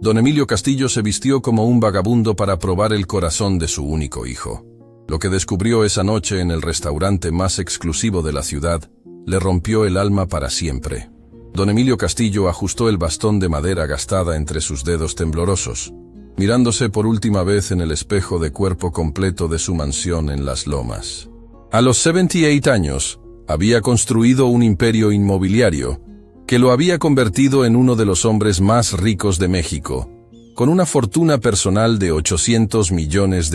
Don Emilio Castillo se vistió como un vagabundo para probar el corazón de su único hijo. Lo que descubrió esa noche en el restaurante más exclusivo de la ciudad le rompió el alma para siempre. Don Emilio Castillo ajustó el bastón de madera gastada entre sus dedos temblorosos, mirándose por última vez en el espejo de cuerpo completo de su mansión en Las Lomas. A los 78 años, había construido un imperio inmobiliario que lo había convertido en uno de los hombres más ricos de México, con una fortuna personal de $800 millones.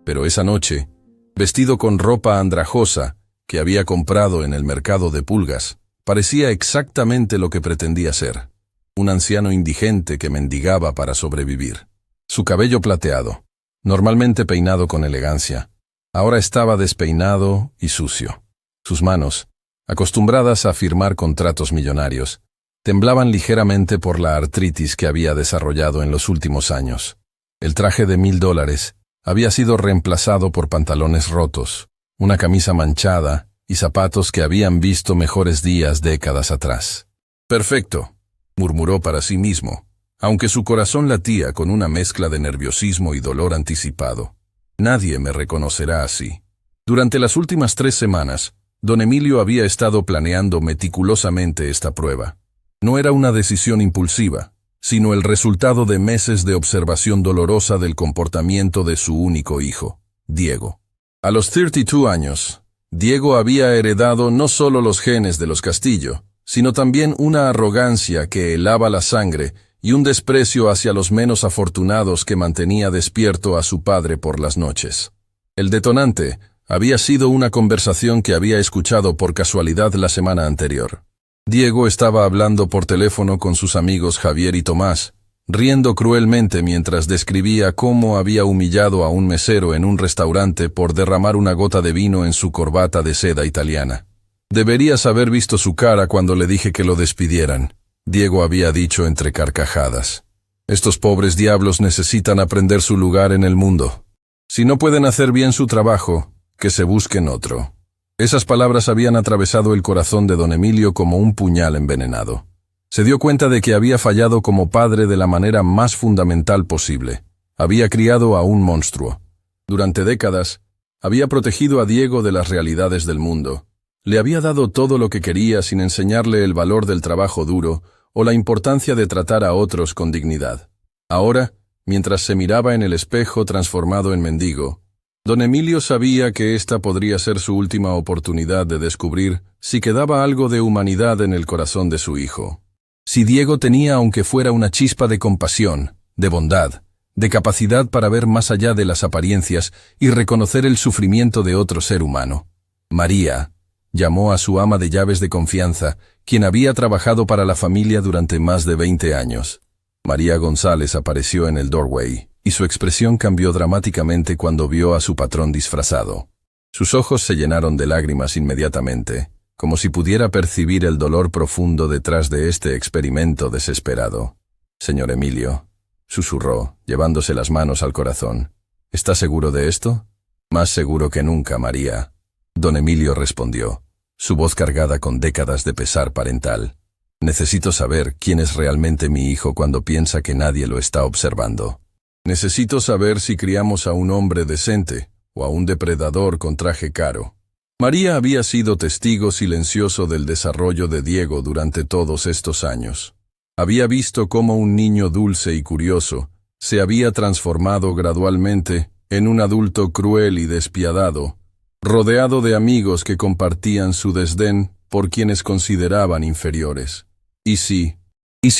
Pero esa noche, vestido con ropa andrajosa que había comprado en el mercado de pulgas, parecía exactamente lo que pretendía ser: un anciano indigente que mendigaba para sobrevivir. Su cabello plateado, normalmente peinado con elegancia, ahora estaba despeinado y sucio. Sus manos, acostumbradas a firmar contratos millonarios, temblaban ligeramente por la artritis que había desarrollado en los últimos años. El traje de $1000 había sido reemplazado por pantalones rotos, una camisa manchada y zapatos que habían visto mejores días décadas atrás. «Perfecto», murmuró para sí mismo, aunque su corazón latía con una mezcla de nerviosismo y dolor anticipado. «Nadie me reconocerá así». Durante las últimas 3 semanas, Don Emilio había estado planeando meticulosamente esta prueba. No era una decisión impulsiva, sino el resultado de meses de observación dolorosa del comportamiento de su único hijo, Diego. A los 32 años, Diego había heredado no solo los genes de los Castillo, sino también una arrogancia que helaba la sangre y un desprecio hacia los menos afortunados que mantenía despierto a su padre por las noches. El detonante había sido una conversación que había escuchado por casualidad la semana anterior. Diego estaba hablando por teléfono con sus amigos Javier y Tomás, riendo cruelmente mientras describía cómo había humillado a un mesero en un restaurante por derramar una gota de vino en su corbata de seda italiana. «Deberías haber visto su cara cuando le dije que lo despidieran», Diego había dicho entre carcajadas. «Estos pobres diablos necesitan aprender su lugar en el mundo. Si no pueden hacer bien su trabajo, que se busquen otro». Esas palabras habían atravesado el corazón de don Emilio como un puñal envenenado. Se dio cuenta de que había fallado como padre de la manera más fundamental posible. Había criado a un monstruo. Durante décadas, había protegido a Diego de las realidades del mundo. Le había dado todo lo que quería sin enseñarle el valor del trabajo duro o la importancia de tratar a otros con dignidad. Ahora, mientras se miraba en el espejo transformado en mendigo, don Emilio sabía que esta podría ser su última oportunidad de descubrir si quedaba algo de humanidad en el corazón de su hijo. Si Diego tenía aunque fuera una chispa de compasión, de bondad, de capacidad para ver más allá de las apariencias y reconocer el sufrimiento de otro ser humano. María llamó a su ama de llaves de confianza, quien había trabajado para la familia durante más de 20 años. María González apareció en el doorway, y su expresión cambió dramáticamente cuando vio a su patrón disfrazado. Sus ojos se llenaron de lágrimas inmediatamente, como si pudiera percibir el dolor profundo detrás de este experimento desesperado. «Señor Emilio», susurró, llevándose las manos al corazón. «¿Está seguro de esto?» «Más seguro que nunca, María». Don Emilio respondió, su voz cargada con décadas de pesar parental. «Necesito saber quién es realmente mi hijo cuando piensa que nadie lo está observando. Necesito saber si criamos a un hombre decente o a un depredador con traje caro». María había sido testigo silencioso del desarrollo de Diego durante todos estos años. Había visto cómo un niño dulce y curioso se había transformado gradualmente en un adulto cruel y despiadado, rodeado de amigos que compartían su desdén por quienes consideraban inferiores. ¿Y si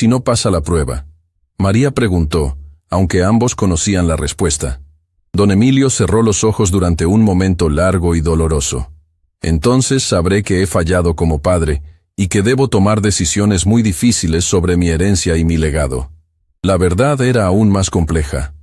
no pasa la prueba?», María preguntó, aunque ambos conocían la respuesta. Don Emilio cerró los ojos durante un momento largo y doloroso. «Entonces sabré que he fallado como padre y que debo tomar decisiones muy difíciles sobre mi herencia y mi legado». La verdad era aún más compleja.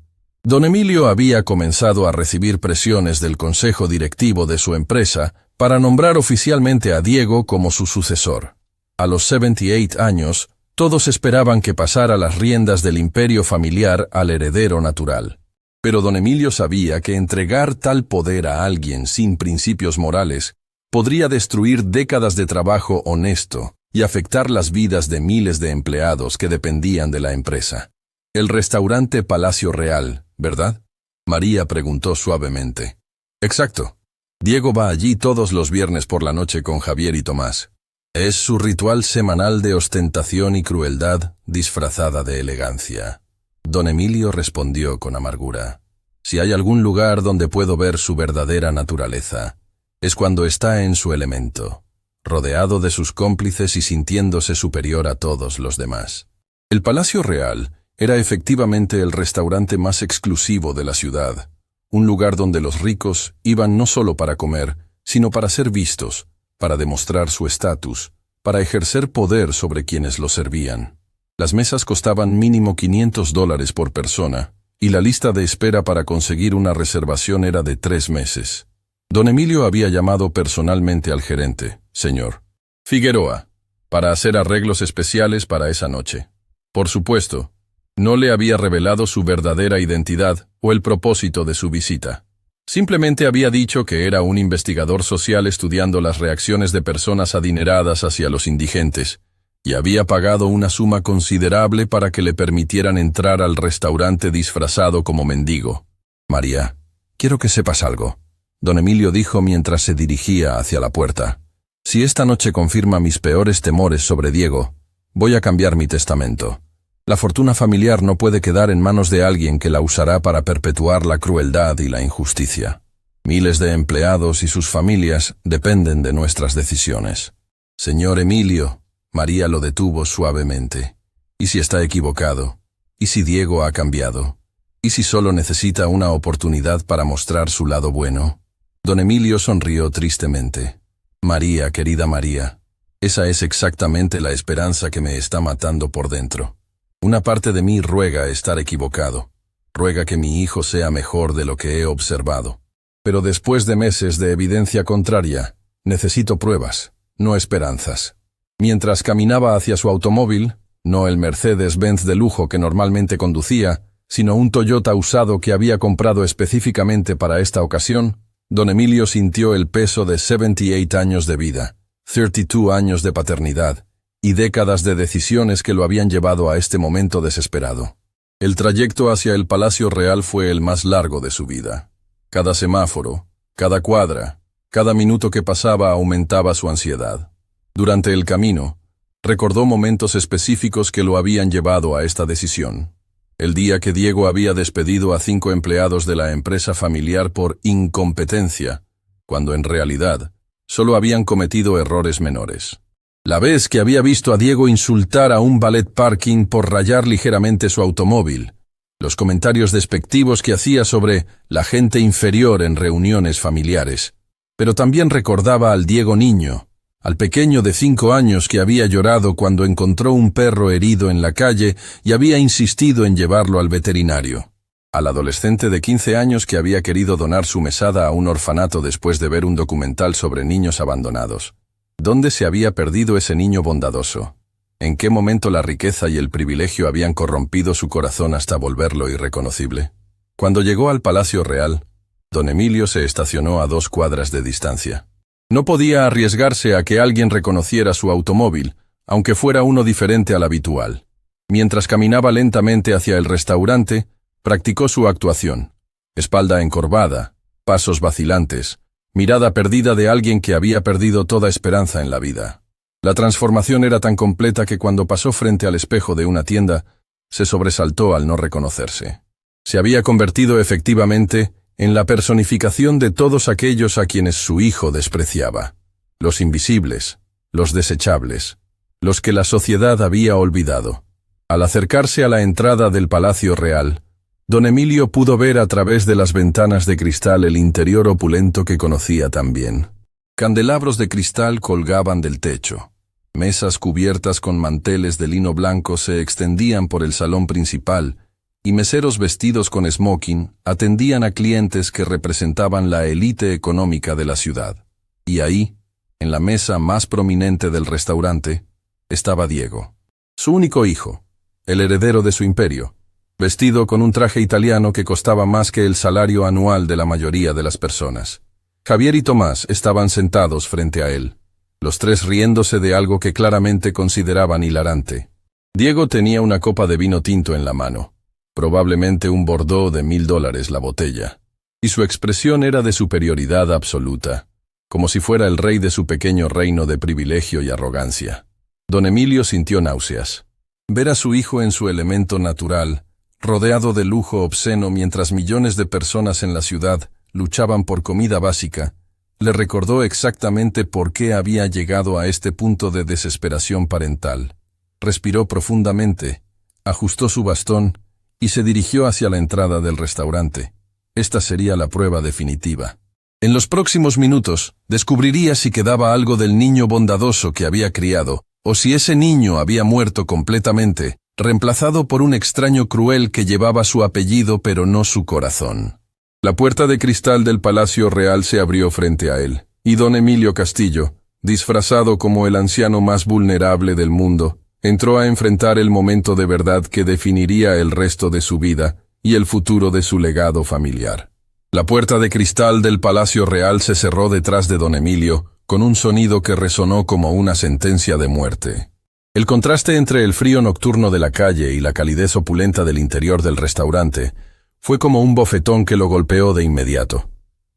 Don Emilio había comenzado a recibir presiones del consejo directivo de su empresa para nombrar oficialmente a Diego como su sucesor. A los 78 años, todos esperaban que pasara las riendas del imperio familiar al heredero natural. Pero don Emilio sabía que entregar tal poder a alguien sin principios morales podría destruir décadas de trabajo honesto y afectar las vidas de miles de empleados que dependían de la empresa. El restaurante Palacio Real, ¿verdad? María preguntó suavemente. Exacto. Diego va allí todos los viernes por la noche con Javier y Tomás. Es su ritual semanal de ostentación y crueldad disfrazada de elegancia. Don Emilio respondió con amargura. Si hay algún lugar donde puedo ver su verdadera naturaleza, es cuando está en su elemento, rodeado de sus cómplices y sintiéndose superior a todos los demás. El Palacio Real era efectivamente el restaurante más exclusivo de la ciudad, un lugar donde los ricos iban no solo para comer, sino para ser vistos, para demostrar su estatus, para ejercer poder sobre quienes lo servían. Las mesas costaban mínimo $500 por persona, y la lista de espera para conseguir una reservación era de 3 meses. Don Emilio había llamado personalmente al gerente, señor Figueroa, para hacer arreglos especiales para esa noche. Por supuesto, no le había revelado su verdadera identidad o el propósito de su visita. Simplemente había dicho que era un investigador social estudiando las reacciones de personas adineradas hacia los indigentes, y había pagado una suma considerable para que le permitieran entrar al restaurante disfrazado como mendigo. María, quiero que sepas algo, don Emilio dijo mientras se dirigía hacia la puerta. Si esta noche confirma mis peores temores sobre Diego, voy a cambiar mi testamento. La fortuna familiar no puede quedar en manos de alguien que la usará para perpetuar la crueldad y la injusticia. Miles de empleados y sus familias dependen de nuestras decisiones. Señor Emilio, María lo detuvo suavemente. ¿Y si está equivocado? ¿Y si Diego ha cambiado? ¿Y si solo necesita una oportunidad para mostrar su lado bueno? Don Emilio sonrió tristemente. María, querida María, esa es exactamente la esperanza que me está matando por dentro. Una parte de mí ruega estar equivocado, ruega que mi hijo sea mejor de lo que he observado. Pero después de meses de evidencia contraria, necesito pruebas, no esperanzas. Mientras caminaba hacia su automóvil, no el Mercedes-Benz de lujo que normalmente conducía, sino un Toyota usado que había comprado específicamente para esta ocasión, don Emilio sintió el peso de 78 años de vida, 32 años de paternidad, y décadas de decisiones que lo habían llevado a este momento desesperado. El trayecto hacia el Palacio Real fue el más largo de su vida. Cada semáforo, cada cuadra, cada minuto que pasaba aumentaba su ansiedad. Durante el camino, recordó momentos específicos que lo habían llevado a esta decisión. El día que Diego había despedido a 5 empleados de la empresa familiar por incompetencia, cuando en realidad solo habían cometido errores menores. La vez que había visto a Diego insultar a un valet parking por rayar ligeramente su automóvil, los comentarios despectivos que hacía sobre la gente inferior en reuniones familiares. Pero también recordaba al Diego niño, al pequeño de 5 años que había llorado cuando encontró un perro herido en la calle y había insistido en llevarlo al veterinario. Al adolescente de 15 años que había querido donar su mesada a un orfanato después de ver un documental sobre niños abandonados. ¿Dónde se había perdido ese niño bondadoso? ¿En qué momento la riqueza y el privilegio habían corrompido su corazón hasta volverlo irreconocible? Cuando llegó al Palacio Real, don Emilio se estacionó a 2 cuadras de distancia. No podía arriesgarse a que alguien reconociera su automóvil, aunque fuera uno diferente al habitual. Mientras caminaba lentamente hacia el restaurante, practicó su actuación. Espalda encorvada, pasos vacilantes, mirada perdida de alguien que había perdido toda esperanza en la vida. La transformación era tan completa que cuando pasó frente al espejo de una tienda, se sobresaltó al no reconocerse. Se había convertido efectivamente en la personificación de todos aquellos a quienes su hijo despreciaba. Los invisibles, los desechables, los que la sociedad había olvidado. Al acercarse a la entrada del Palacio Real, don Emilio pudo ver a través de las ventanas de cristal el interior opulento que conocía tan bien. Candelabros de cristal colgaban del techo. Mesas cubiertas con manteles de lino blanco se extendían por el salón principal, y meseros vestidos con smoking atendían a clientes que representaban la élite económica de la ciudad. Y ahí, en la mesa más prominente del restaurante, estaba Diego, su único hijo, el heredero de su imperio, vestido con un traje italiano que costaba más que el salario anual de la mayoría de las personas. Javier y Tomás estaban sentados frente a él, los 3 riéndose de algo que claramente consideraban hilarante. Diego tenía una copa de vino tinto en la mano, probablemente un Bordeaux de $1000 la botella, y su expresión era de superioridad absoluta, como si fuera el rey de su pequeño reino de privilegio y arrogancia. Don Emilio sintió náuseas. Ver a su hijo en su elemento natural, rodeado de lujo obsceno mientras millones de personas en la ciudad luchaban por comida básica, le recordó exactamente por qué había llegado a este punto de desesperación parental. Respiró profundamente, ajustó su bastón y se dirigió hacia la entrada del restaurante. Esta sería la prueba definitiva. En los próximos minutos, descubriría si quedaba algo del niño bondadoso que había criado, o si ese niño había muerto completamente, reemplazado por un extraño cruel que llevaba su apellido pero no su corazón. La puerta de cristal del Palacio Real se abrió frente a él, y don Emilio Castillo, disfrazado como el anciano más vulnerable del mundo, entró a enfrentar el momento de verdad que definiría el resto de su vida y el futuro de su legado familiar. La puerta de cristal del Palacio Real se cerró detrás de don Emilio, con un sonido que resonó como una sentencia de muerte. El contraste entre el frío nocturno de la calle y la calidez opulenta del interior del restaurante fue como un bofetón que lo golpeó de inmediato.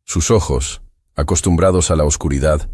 Sus ojos, acostumbrados a la oscuridad,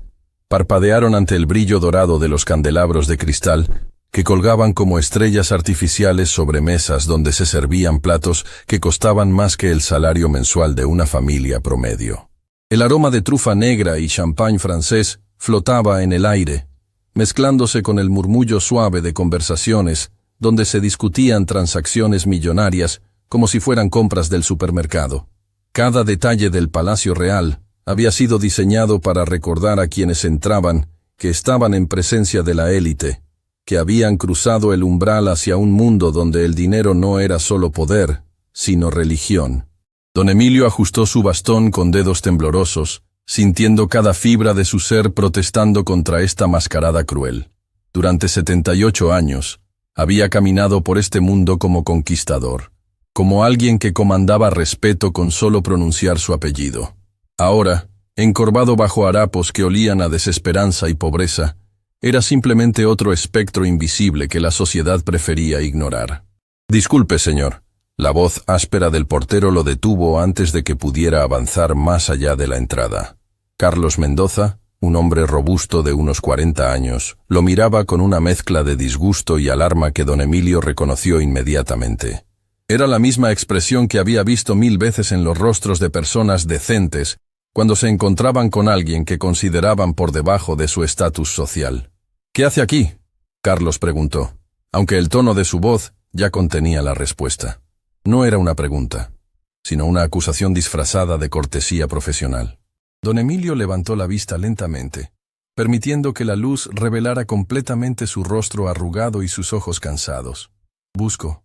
parpadearon ante el brillo dorado de los candelabros de cristal que colgaban como estrellas artificiales sobre mesas donde se servían platos que costaban más que el salario mensual de una familia promedio. El aroma de trufa negra y champán francés flotaba en el aire, mezclándose con el murmullo suave de conversaciones donde se discutían transacciones millonarias como si fueran compras del supermercado. Cada detalle del Palacio Real había sido diseñado para recordar a quienes entraban que estaban en presencia de la élite, que habían cruzado el umbral hacia un mundo donde el dinero no era solo poder, sino religión. Don Emilio ajustó su bastón con dedos temblorosos, sintiendo cada fibra de su ser protestando contra esta mascarada cruel. Durante 78 años, había caminado por este mundo como conquistador, como alguien que comandaba respeto con solo pronunciar su apellido. Ahora, encorvado bajo harapos que olían a desesperanza y pobreza, era simplemente otro espectro invisible que la sociedad prefería ignorar. «Disculpe, señor». La voz áspera del portero lo detuvo antes de que pudiera avanzar más allá de la entrada. Carlos Mendoza, un hombre robusto de unos 40 años, lo miraba con una mezcla de disgusto y alarma que don Emilio reconoció inmediatamente. Era la misma expresión que había visto 1000 veces en los rostros de personas decentes cuando se encontraban con alguien que consideraban por debajo de su estatus social. «¿Qué hace aquí?», Carlos preguntó, aunque el tono de su voz ya contenía la respuesta. No era una pregunta, sino una acusación disfrazada de cortesía profesional. Don Emilio levantó la vista lentamente, permitiendo que la luz revelara completamente su rostro arrugado y sus ojos cansados. Busco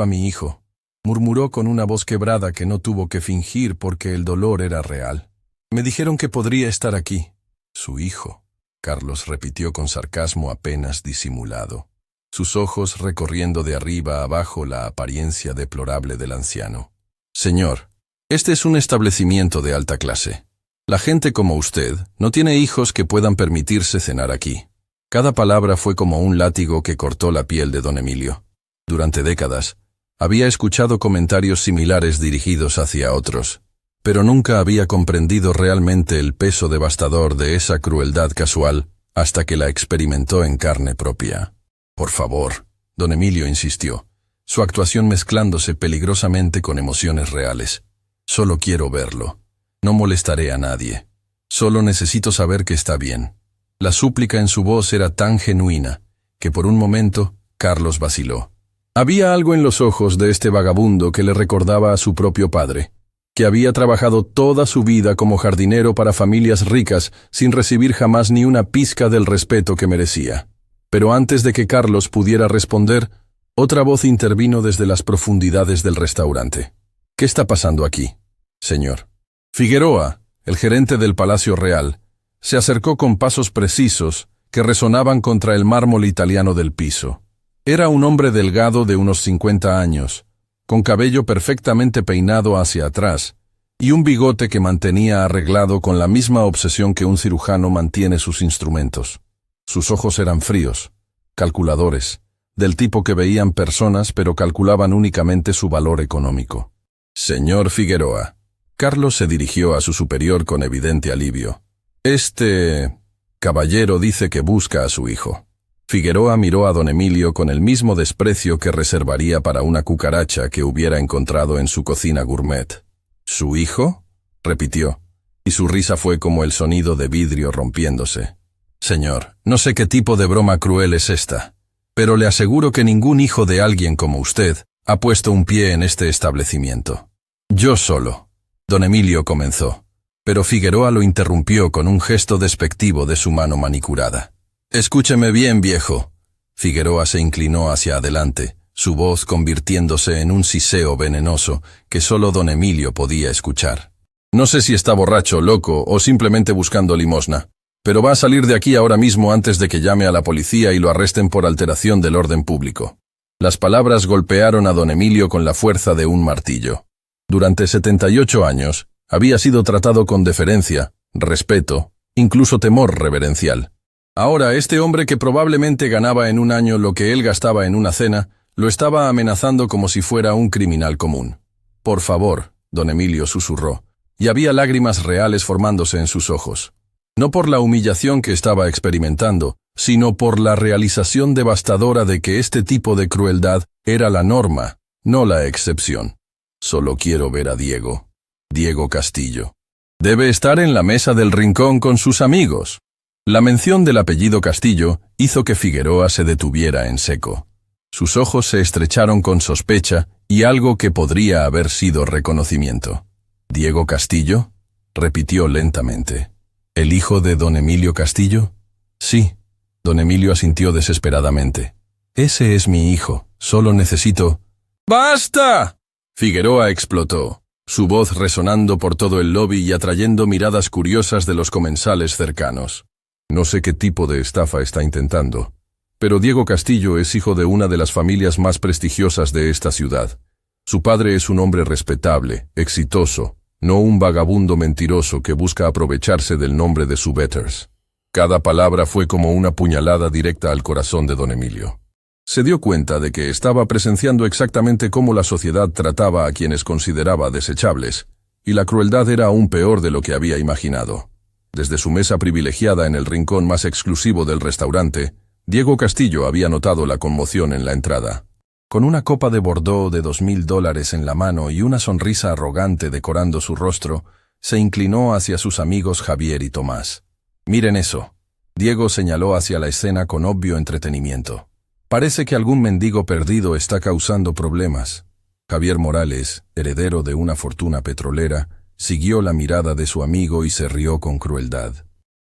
a mi hijo», murmuró con una voz quebrada que no tuvo que fingir porque el dolor era real. «Me dijeron que podría estar aquí». «Su hijo», Carlos repitió con sarcasmo apenas disimulado, sus ojos recorriendo de arriba a abajo la apariencia deplorable del anciano. «Señor, este es un establecimiento de alta clase. La gente como usted no tiene hijos que puedan permitirse cenar aquí». Cada palabra fue como un látigo que cortó la piel de don Emilio. Durante décadas, había escuchado comentarios similares dirigidos hacia otros, pero nunca había comprendido realmente el peso devastador de esa crueldad casual hasta que la experimentó en carne propia. «Por favor», don Emilio insistió, su actuación mezclándose peligrosamente con emociones reales. «Solo quiero verlo. No molestaré a nadie. Solo necesito saber que está bien». La súplica en su voz era tan genuina que por un momento Carlos vaciló. Había algo en los ojos de este vagabundo que le recordaba a su propio padre, que había trabajado toda su vida como jardinero para familias ricas sin recibir jamás ni una pizca del respeto que merecía. Pero antes de que Carlos pudiera responder, otra voz intervino desde las profundidades del restaurante. «¿Qué está pasando aquí, señor?». Figueroa, el gerente del Palacio Real, se acercó con pasos precisos que resonaban contra el mármol italiano del piso. Era un hombre delgado de unos 50 años, con cabello perfectamente peinado hacia atrás y un bigote que mantenía arreglado con la misma obsesión que un cirujano mantiene sus instrumentos. Sus ojos eran fríos, calculadores, del tipo que veían personas pero calculaban únicamente su valor económico. Señor Figueroa. Carlos se dirigió a su superior con evidente alivio. Este caballero dice que busca a su hijo. Figueroa miró a don Emilio con el mismo desprecio que reservaría para una cucaracha que hubiera encontrado en su cocina gourmet. ¿Su hijo?, repitió, y su risa fue como el sonido de vidrio rompiéndose. Señor, no sé qué tipo de broma cruel es esta, pero le aseguro que ningún hijo de alguien como usted ha puesto un pie en este establecimiento. Yo solo. Don Emilio comenzó, pero Figueroa lo interrumpió con un gesto despectivo de su mano manicurada. Escúcheme bien, viejo. Figueroa se inclinó hacia adelante, su voz convirtiéndose en un siseo venenoso que solo don Emilio podía escuchar. No sé si está borracho, loco o simplemente buscando limosna, pero va a salir de aquí ahora mismo antes de que llame a la policía y lo arresten por alteración del orden público. Las palabras golpearon a don Emilio con la fuerza de un martillo. Durante 78 años, había sido tratado con deferencia, respeto, incluso temor reverencial. Ahora, este hombre que probablemente ganaba en un año lo que él gastaba en una cena, lo estaba amenazando como si fuera un criminal común. Por favor, don Emilio susurró, y había lágrimas reales formándose en sus ojos. No por la humillación que estaba experimentando, sino por la realización devastadora de que este tipo de crueldad era la norma, no la excepción. Solo quiero ver a Diego. Diego Castillo. Debe estar en la mesa del rincón con sus amigos. La mención del apellido Castillo hizo que Figueroa se detuviera en seco. Sus ojos se estrecharon con sospecha y algo que podría haber sido reconocimiento. ¿Diego Castillo?, repitió lentamente. ¿El hijo de don Emilio Castillo? Sí. Don Emilio asintió desesperadamente. Ese es mi hijo, solo necesito... ¡Basta! Figueroa explotó, su voz resonando por todo el lobby y atrayendo miradas curiosas de los comensales cercanos. No sé qué tipo de estafa está intentando, pero Diego Castillo es hijo de una de las familias más prestigiosas de esta ciudad. Su padre es un hombre respetable, exitoso, no un vagabundo mentiroso que busca aprovecharse del nombre de su betters. Cada palabra fue como una puñalada directa al corazón de don Emilio. Se dio cuenta de que estaba presenciando exactamente cómo la sociedad trataba a quienes consideraba desechables, y la crueldad era aún peor de lo que había imaginado. Desde su mesa privilegiada en el rincón más exclusivo del restaurante, Diego Castillo había notado la conmoción en la entrada. Con una copa de Bordeaux de $2,000 en la mano y una sonrisa arrogante decorando su rostro, se inclinó hacia sus amigos Javier y Tomás. «Miren eso». Diego señaló hacia la escena con obvio entretenimiento. «Parece que algún mendigo perdido está causando problemas». Javier Morales, heredero de una fortuna petrolera, siguió la mirada de su amigo y se rió con crueldad.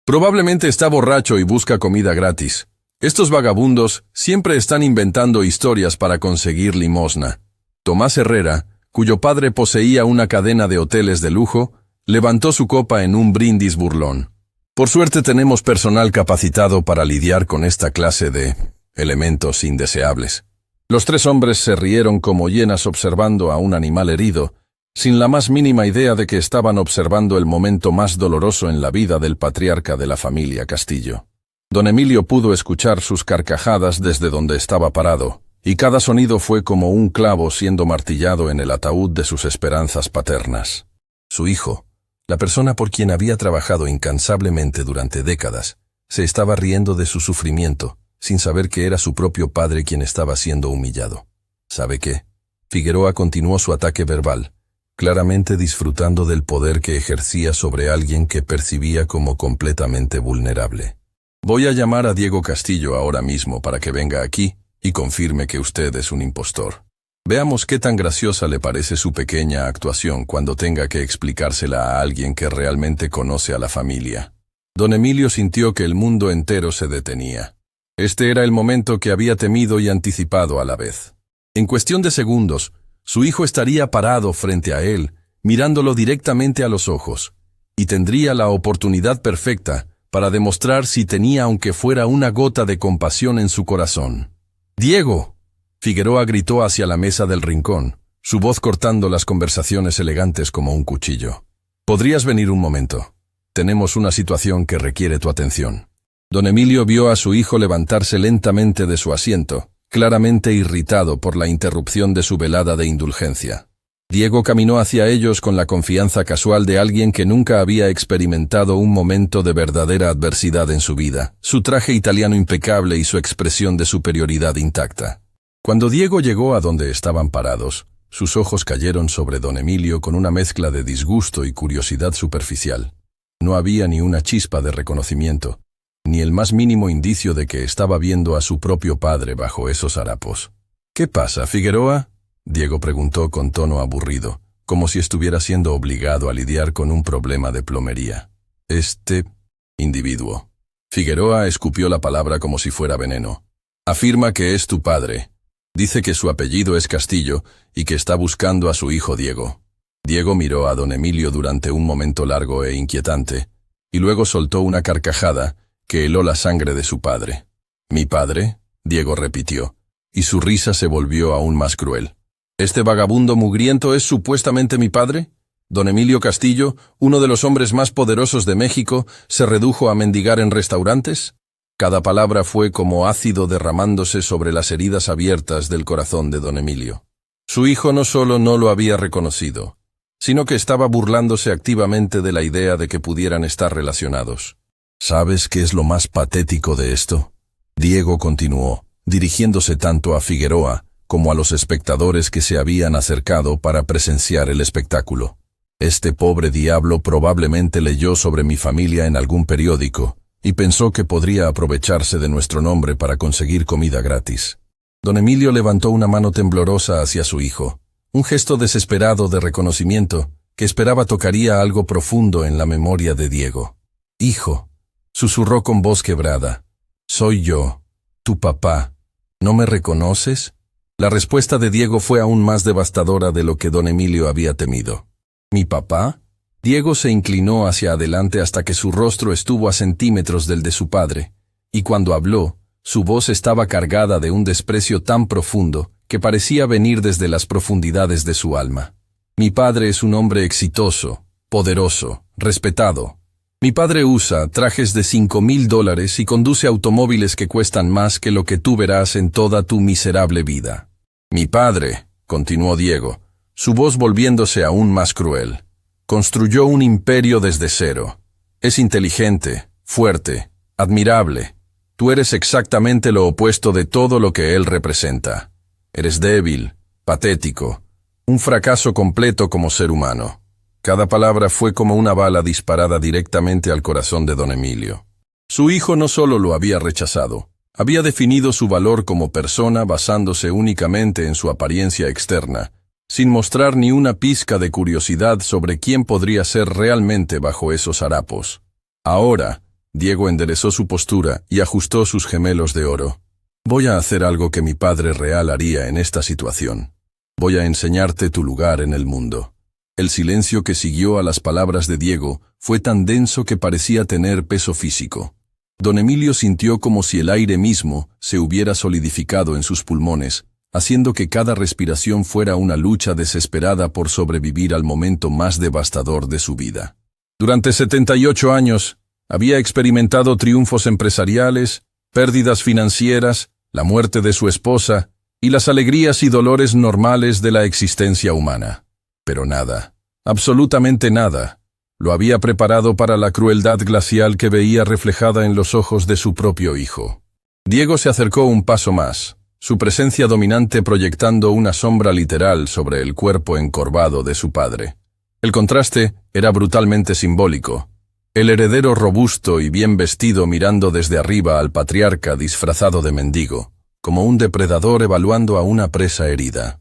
«Probablemente está borracho y busca comida gratis. Estos vagabundos siempre están inventando historias para conseguir limosna». Tomás Herrera, cuyo padre poseía una cadena de hoteles de lujo, levantó su copa en un brindis burlón. «Por suerte tenemos personal capacitado para lidiar con esta clase de elementos indeseables». Los tres hombres se rieron como hienas observando a un animal herido, sin la más mínima idea de que estaban observando el momento más doloroso en la vida del patriarca de la familia Castillo. Don Emilio pudo escuchar sus carcajadas desde donde estaba parado, y cada sonido fue como un clavo siendo martillado en el ataúd de sus esperanzas paternas. Su hijo, la persona por quien había trabajado incansablemente durante décadas, se estaba riendo de su sufrimiento, sin saber que era su propio padre quien estaba siendo humillado. ¿Sabe qué? Figueroa continuó su ataque verbal, claramente disfrutando del poder que ejercía sobre alguien que percibía como completamente vulnerable. «Voy a llamar a Diego Castillo ahora mismo para que venga aquí y confirme que usted es un impostor. Veamos qué tan graciosa le parece su pequeña actuación cuando tenga que explicársela a alguien que realmente conoce a la familia». Don Emilio sintió que el mundo entero se detenía. Este era el momento que había temido y anticipado a la vez. En cuestión de segundos, su hijo estaría parado frente a él, mirándolo directamente a los ojos, y tendría la oportunidad perfecta para demostrar si tenía aunque fuera una gota de compasión en su corazón. «¡Diego!», Figueroa gritó hacia la mesa del rincón, su voz cortando las conversaciones elegantes como un cuchillo. «¿Podrías venir un momento? Tenemos una situación que requiere tu atención». Don Emilio vio a su hijo levantarse lentamente de su asiento, claramente irritado por la interrupción de su velada de indulgencia. Diego caminó hacia ellos con la confianza casual de alguien que nunca había experimentado un momento de verdadera adversidad en su vida, su traje italiano impecable y su expresión de superioridad intacta. Cuando Diego llegó a donde estaban parados, sus ojos cayeron sobre don Emilio con una mezcla de disgusto y curiosidad superficial. No había ni una chispa de reconocimiento, ni el más mínimo indicio de que estaba viendo a su propio padre bajo esos harapos. «¿Qué pasa, Figueroa?», Diego preguntó con tono aburrido, como si estuviera siendo obligado a lidiar con un problema de plomería. «Este individuo». Figueroa escupió la palabra como si fuera veneno. «Afirma que es tu padre. Dice que su apellido es Castillo y que está buscando a su hijo Diego». Diego miró a don Emilio durante un momento largo e inquietante, y luego soltó una carcajada que heló la sangre de su padre. «¿Mi padre?», Diego repitió, y su risa se volvió aún más cruel. «¿Este vagabundo mugriento es supuestamente mi padre? Don Emilio Castillo, uno de los hombres más poderosos de México, se redujo a mendigar en restaurantes». Cada palabra fue como ácido derramándose sobre las heridas abiertas del corazón de don Emilio. Su hijo no solo no lo había reconocido, sino que estaba burlándose activamente de la idea de que pudieran estar relacionados. «¿Sabes qué es lo más patético de esto?», Diego continuó, dirigiéndose tanto a Figueroa como a los espectadores que se habían acercado para presenciar el espectáculo. «Este pobre diablo probablemente leyó sobre mi familia en algún periódico y pensó que podría aprovecharse de nuestro nombre para conseguir comida gratis». Don Emilio levantó una mano temblorosa hacia su hijo, un gesto desesperado de reconocimiento que esperaba tocaría algo profundo en la memoria de Diego. «Hijo», susurró con voz quebrada, «soy yo, tu papá. ¿No me reconoces?». La respuesta de Diego fue aún más devastadora de lo que don Emilio había temido. «¿Mi papá?». Diego se inclinó hacia adelante hasta que su rostro estuvo a centímetros del de su padre, y cuando habló, su voz estaba cargada de un desprecio tan profundo que parecía venir desde las profundidades de su alma. «Mi padre es un hombre exitoso, poderoso, respetado. Mi padre usa trajes de $5,000 y conduce automóviles que cuestan más que lo que tú verás en toda tu miserable vida». «Mi padre», continuó Diego, su voz volviéndose aún más cruel, «construyó un imperio desde cero. Es inteligente, fuerte, admirable. Tú eres exactamente lo opuesto de todo lo que él representa. Eres débil, patético, un fracaso completo como ser humano». Cada palabra fue como una bala disparada directamente al corazón de don Emilio. Su hijo no solo lo había rechazado, había definido su valor como persona basándose únicamente en su apariencia externa, sin mostrar ni una pizca de curiosidad sobre quién podría ser realmente bajo esos harapos. Ahora, Diego enderezó su postura y ajustó sus gemelos de oro. «Voy a hacer algo que mi padre real haría en esta situación. Voy a enseñarte tu lugar en el mundo». El silencio que siguió a las palabras de Diego fue tan denso que parecía tener peso físico. Don Emilio sintió como si el aire mismo se hubiera solidificado en sus pulmones, haciendo que cada respiración fuera una lucha desesperada por sobrevivir al momento más devastador de su vida. Durante 78 años, había experimentado triunfos empresariales, pérdidas financieras, la muerte de su esposa y las alegrías y dolores normales de la existencia humana. Pero nada, absolutamente nada, lo había preparado para la crueldad glacial que veía reflejada en los ojos de su propio hijo. Diego se acercó un paso más, su presencia dominante proyectando una sombra literal sobre el cuerpo encorvado de su padre. El contraste era brutalmente simbólico. El heredero robusto y bien vestido mirando desde arriba al patriarca disfrazado de mendigo, como un depredador evaluando a una presa herida.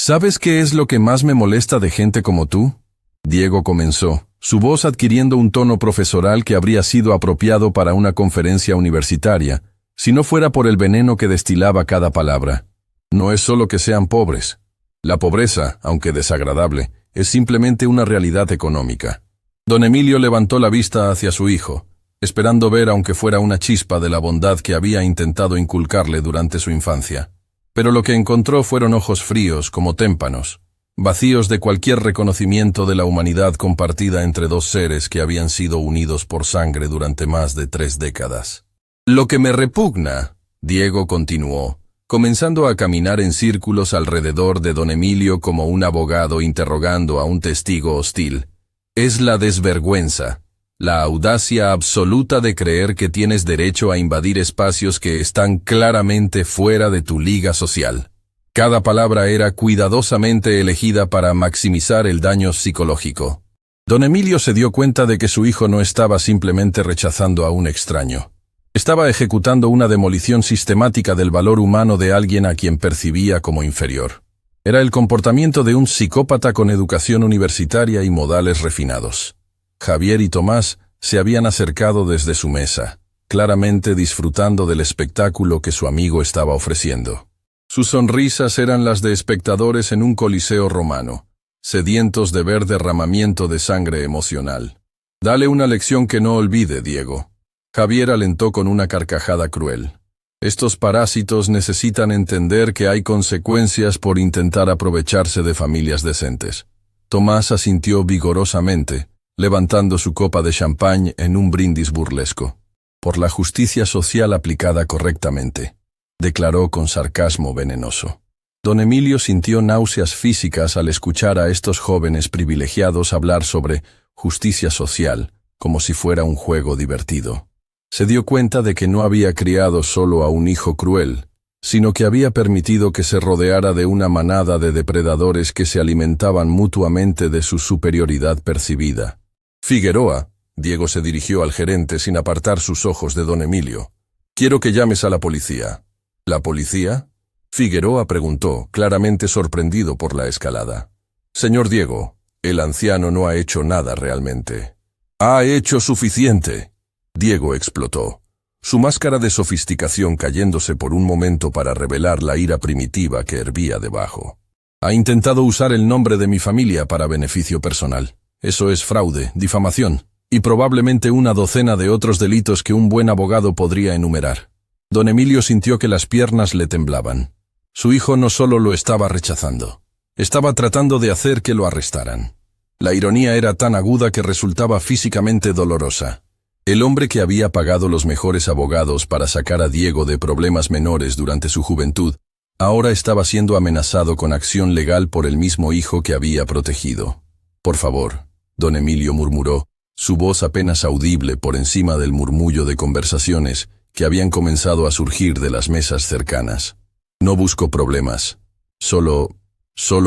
«¿Sabes qué es lo que más me molesta de gente como tú?», Diego comenzó, su voz adquiriendo un tono profesoral que habría sido apropiado para una conferencia universitaria, si no fuera por el veneno que destilaba cada palabra. «No es solo que sean pobres. La pobreza, aunque desagradable, es simplemente una realidad económica». Don Emilio levantó la vista hacia su hijo, esperando ver aunque fuera una chispa de la bondad que había intentado inculcarle durante su infancia. Pero lo que encontró fueron ojos fríos como témpanos, vacíos de cualquier reconocimiento de la humanidad compartida entre dos seres que habían sido unidos por sangre durante más de 3 décadas. «Lo que me repugna», Diego continuó, comenzando a caminar en círculos alrededor de don Emilio como un abogado interrogando a un testigo hostil. Es la desvergüenza, la audacia absoluta de creer que tienes derecho a invadir espacios que están claramente fuera de tu liga social. Cada palabra era cuidadosamente elegida para maximizar el daño psicológico. Don Emilio se dio cuenta de que su hijo no estaba simplemente rechazando a un extraño. Estaba ejecutando una demolición sistemática del valor humano de alguien a quien percibía como inferior. Era el comportamiento de un psicópata con educación universitaria y modales refinados. Javier y Tomás se habían acercado desde su mesa, claramente disfrutando del espectáculo que su amigo estaba ofreciendo. Sus sonrisas eran las de espectadores en un coliseo romano, sedientos de ver derramamiento de sangre emocional. Dale una lección que no olvide, Diego. Javier alentó con una carcajada cruel. Estos parásitos necesitan entender que hay consecuencias por intentar aprovecharse de familias decentes. Tomás asintió vigorosamente, levantando su copa de champán en un brindis burlesco. Por la justicia social aplicada correctamente, declaró con sarcasmo venenoso. Don Emilio sintió náuseas físicas al escuchar a estos jóvenes privilegiados hablar sobre justicia social, como si fuera un juego divertido. Se dio cuenta de que no había criado solo a un hijo cruel, sino que había permitido que se rodeara de una manada de depredadores que se alimentaban mutuamente de su superioridad percibida. Figueroa, Diego se dirigió al gerente sin apartar sus ojos de don Emilio. Quiero que llames a la policía. ¿La policía? Figueroa preguntó, claramente sorprendido por la escalada. Señor Diego, el anciano no ha hecho nada realmente. Ha hecho suficiente. Diego explotó, su máscara de sofisticación cayéndose por un momento para revelar la ira primitiva que hervía debajo. Ha intentado usar el nombre de mi familia para beneficio personal. Eso es fraude, difamación, y probablemente una docena de otros delitos que un buen abogado podría enumerar. Don Emilio sintió que las piernas le temblaban. Su hijo no solo lo estaba rechazando, estaba tratando de hacer que lo arrestaran. La ironía era tan aguda que resultaba físicamente dolorosa. El hombre que había pagado los mejores abogados para sacar a Diego de problemas menores durante su juventud, ahora estaba siendo amenazado con acción legal por el mismo hijo que había protegido. Por favor, don Emilio murmuró, su voz apenas audible por encima del murmullo de conversaciones que habían comenzado a surgir de las mesas cercanas. No busco problemas. Solo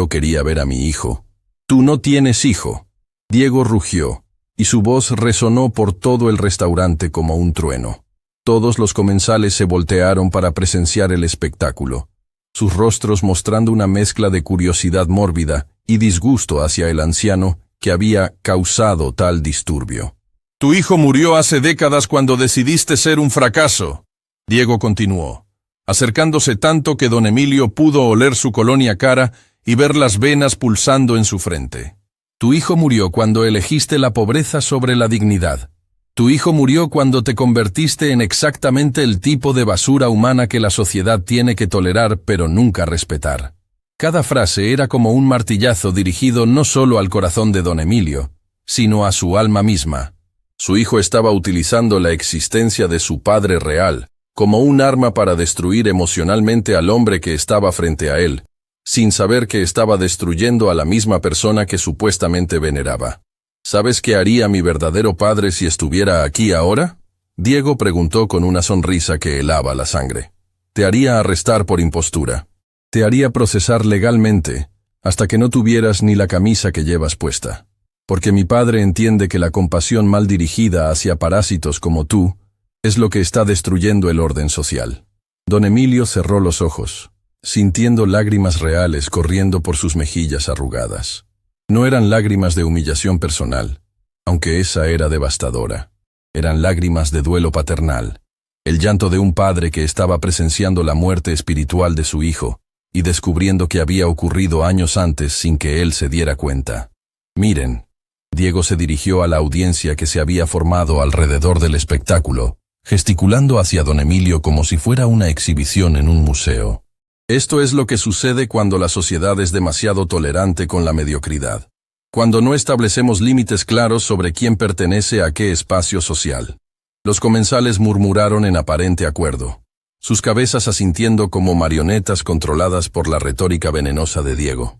quería ver a mi hijo. Tú no tienes hijo. Diego rugió, y su voz resonó por todo el restaurante como un trueno. Todos los comensales se voltearon para presenciar el espectáculo, sus rostros mostrando una mezcla de curiosidad mórbida y disgusto hacia el anciano que había causado tal disturbio. Tu hijo murió hace décadas cuando decidiste ser un fracaso, Diego continuó, acercándose tanto que don Emilio pudo oler su colonia cara y ver las venas pulsando en su frente. Tu hijo murió cuando elegiste la pobreza sobre la dignidad. Tu hijo murió cuando te convertiste en exactamente el tipo de basura humana que la sociedad tiene que tolerar pero nunca respetar. Cada frase era como un martillazo dirigido no solo al corazón de don Emilio, sino a su alma misma. Su hijo estaba utilizando la existencia de su padre real como un arma para destruir emocionalmente al hombre que estaba frente a él, sin saber que estaba destruyendo a la misma persona que supuestamente veneraba. ¿Sabes qué haría mi verdadero padre si estuviera aquí ahora? Diego preguntó con una sonrisa que helaba la sangre. Te haría arrestar por impostura. Te haría procesar legalmente, hasta que no tuvieras ni la camisa que llevas puesta. Porque mi padre entiende que la compasión mal dirigida hacia parásitos como tú es lo que está destruyendo el orden social. Don Emilio cerró los ojos, sintiendo lágrimas reales corriendo por sus mejillas arrugadas. No eran lágrimas de humillación personal, aunque esa era devastadora. Eran lágrimas de duelo paternal, el llanto de un padre que estaba presenciando la muerte espiritual de su hijo y descubriendo que había ocurrido años antes sin que él se diera cuenta. Miren, Diego se dirigió a la audiencia que se había formado alrededor del espectáculo, gesticulando hacia don Emilio como si fuera una exhibición en un museo. Esto es lo que sucede cuando la sociedad es demasiado tolerante con la mediocridad. Cuando no establecemos límites claros sobre quién pertenece a qué espacio social. Los comensales murmuraron en aparente acuerdo. sus cabezas asintiendo como marionetas controladas por la retórica venenosa de Diego.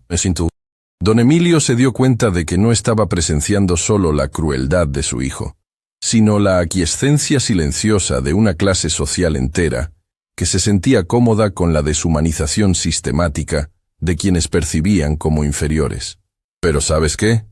Don Emilio se dio cuenta de que no estaba presenciando solo la crueldad de su hijo, sino la aquiescencia silenciosa de una clase social entera que se sentía cómoda con la deshumanización sistemática de quienes percibían como inferiores. «Pero ¿sabes qué?»,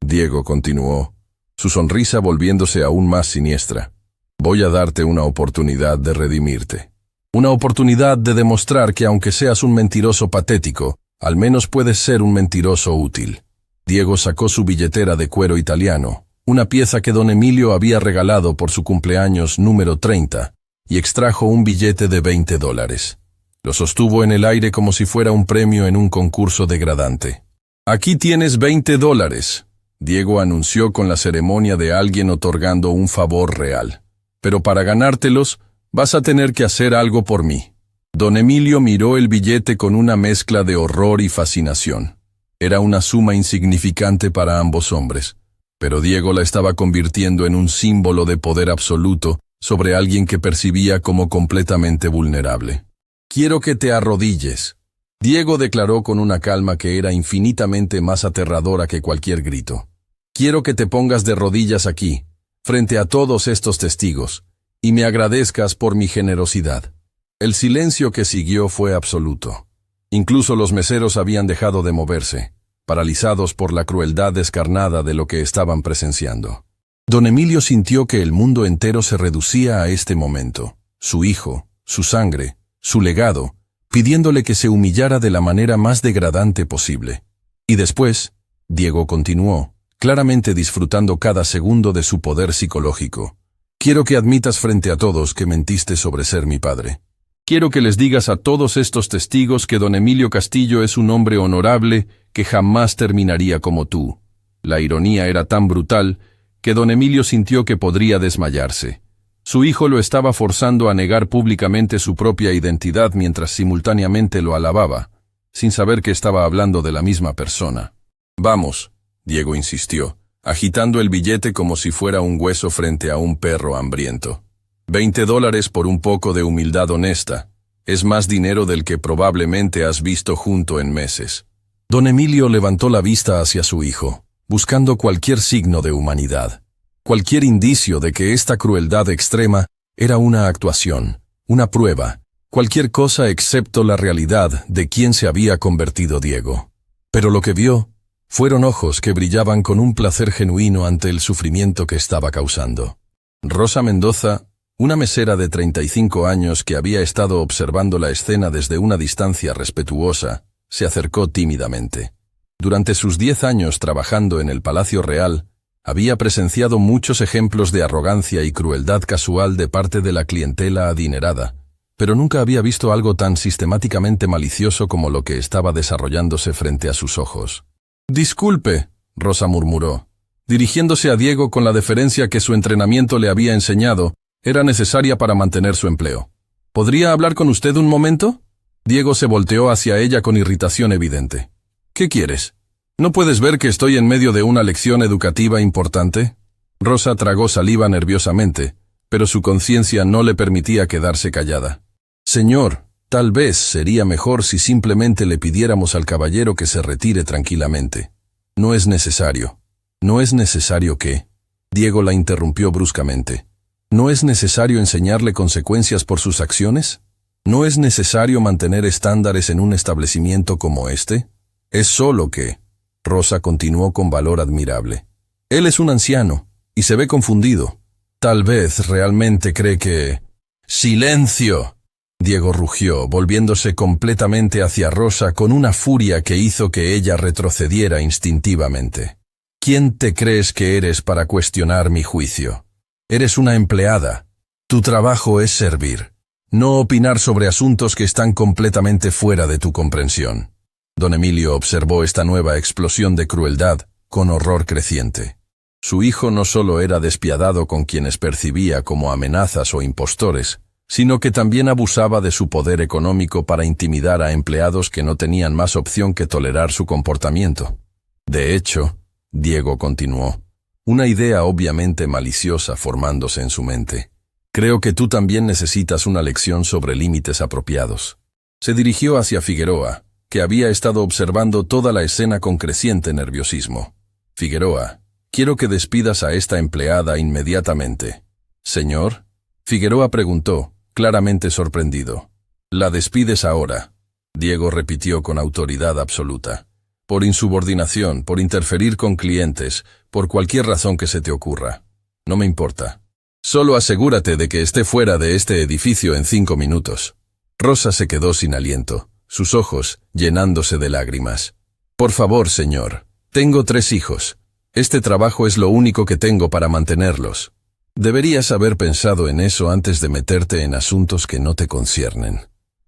Diego continuó, su sonrisa volviéndose aún más siniestra. «Voy a darte una oportunidad de redimirte. Una oportunidad de demostrar que aunque seas un mentiroso patético, al menos puedes ser un mentiroso útil». Diego sacó su billetera de cuero italiano, una pieza que don Emilio había regalado por su cumpleaños número 30, y extrajo un billete de $20. Lo sostuvo en el aire como si fuera un premio en un concurso degradante. «Aquí tienes $20», Diego anunció con la ceremonia de alguien otorgando un favor real. «Pero para ganártelos, vas a tener que hacer algo por mí». Don Emilio miró el billete con una mezcla de horror y fascinación. Era una suma insignificante para ambos hombres, pero Diego la estaba convirtiendo en un símbolo de poder absoluto sobre alguien que percibía como completamente vulnerable. «Quiero que te arrodilles», Diego declaró con una calma que era infinitamente más aterradora que cualquier grito. «Quiero que te pongas de rodillas aquí, frente a todos estos testigos, y me agradezcas por mi generosidad». El silencio que siguió fue absoluto. Incluso los meseros habían dejado de moverse, paralizados por la crueldad descarnada de lo que estaban presenciando. Don Emilio sintió que el mundo entero se reducía a este momento, su hijo, su sangre, su legado, pidiéndole que se humillara de la manera más degradante posible. Y después, Diego continuó, claramente disfrutando cada segundo de su poder psicológico. «Quiero que admitas frente a todos que mentiste sobre ser mi padre. Quiero que les digas a todos estos testigos que don Emilio Castillo es un hombre honorable que jamás terminaría como tú». La ironía era tan brutal que don Emilio sintió que podría desmayarse. Su hijo lo estaba forzando a negar públicamente su propia identidad mientras simultáneamente lo alababa, sin saber que estaba hablando de la misma persona. «Vamos», Diego insistió, agitando el billete como si fuera un hueso frente a un perro hambriento. $20 por un poco de humildad honesta. Es más dinero del que probablemente has visto junto en meses». Don Emilio levantó la vista hacia su hijo, buscando cualquier signo de humanidad, cualquier indicio de que esta crueldad extrema era una actuación, una prueba, cualquier cosa excepto la realidad de quién se había convertido Diego. Pero lo que vio fueron ojos que brillaban con un placer genuino ante el sufrimiento que estaba causando. Rosa Mendoza, una mesera de 35 años que había estado observando la escena desde una distancia respetuosa, se acercó tímidamente. Durante sus 10 años trabajando en el Palacio Real, había presenciado muchos ejemplos de arrogancia y crueldad casual de parte de la clientela adinerada, pero nunca había visto algo tan sistemáticamente malicioso como lo que estaba desarrollándose frente a sus ojos. «Disculpe», Rosa murmuró, dirigiéndose a Diego con la deferencia que su entrenamiento le había enseñado era necesaria para mantener su empleo. «¿Podría hablar con usted un momento?». Diego se volteó hacia ella con irritación evidente. «¿Qué quieres? ¿No puedes ver que estoy en medio de una lección educativa importante?». Rosa tragó saliva nerviosamente, pero su conciencia no le permitía quedarse callada. «Señor, tal vez sería mejor si simplemente le pidiéramos al caballero que se retire tranquilamente». «No es necesario». «¿No es necesario qué?». Diego la interrumpió bruscamente. «¿No es necesario enseñarle consecuencias por sus acciones? ¿No es necesario mantener estándares en un establecimiento como este? Es solo que...». Rosa continuó con valor admirable. «Él es un anciano, y se ve confundido. Tal vez realmente cree que...». «¡Silencio!», Diego rugió, volviéndose completamente hacia Rosa con una furia que hizo que ella retrocediera instintivamente. «¿Quién te crees que eres para cuestionar mi juicio? Eres una empleada. Tu trabajo es servir, no opinar sobre asuntos que están completamente fuera de tu comprensión». Don Emilio observó esta nueva explosión de crueldad con horror creciente. Su hijo no solo era despiadado con quienes percibía como amenazas o impostores, sino que también abusaba de su poder económico para intimidar a empleados que no tenían más opción que tolerar su comportamiento. De hecho, Diego continuó, una idea obviamente maliciosa formándose en su mente. Creo que tú también necesitas una lección sobre límites apropiados. Se dirigió hacia Figueroa, que había estado observando toda la escena con creciente nerviosismo. Figueroa, quiero que despidas a esta empleada inmediatamente. ¿Señor? Figueroa preguntó, claramente sorprendido. La despides ahora. Diego repitió con autoridad absoluta. Por insubordinación, por interferir con clientes, por cualquier razón que se te ocurra. No me importa. Solo asegúrate de que esté fuera de este edificio en 5 minutos. Rosa se quedó sin aliento, sus ojos llenándose de lágrimas. Por favor, señor. Tengo 3 hijos. Este trabajo es lo único que tengo para mantenerlos. Deberías haber pensado en eso antes de meterte en asuntos que no te conciernen.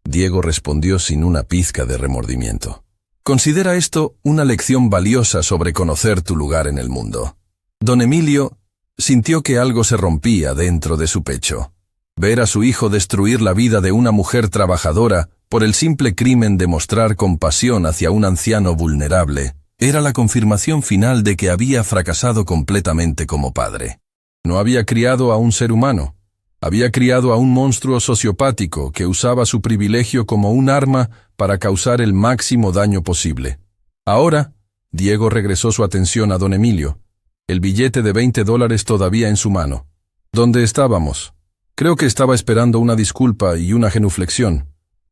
Diego respondió sin una pizca de remordimiento. Considera esto una lección valiosa sobre conocer tu lugar en el mundo. Don Emilio sintió que algo se rompía dentro de su pecho. Ver a su hijo destruir la vida de una mujer trabajadora por el simple crimen de mostrar compasión hacia un anciano vulnerable era la confirmación final de que había fracasado completamente como padre. No había criado a un ser humano. Había criado a un monstruo sociopático que usaba su privilegio como un arma para causar el máximo daño posible. Ahora, Diego regresó su atención a don Emilio, el billete de $20 todavía en su mano. ¿Dónde estábamos? Creo que estaba esperando una disculpa y una genuflexión.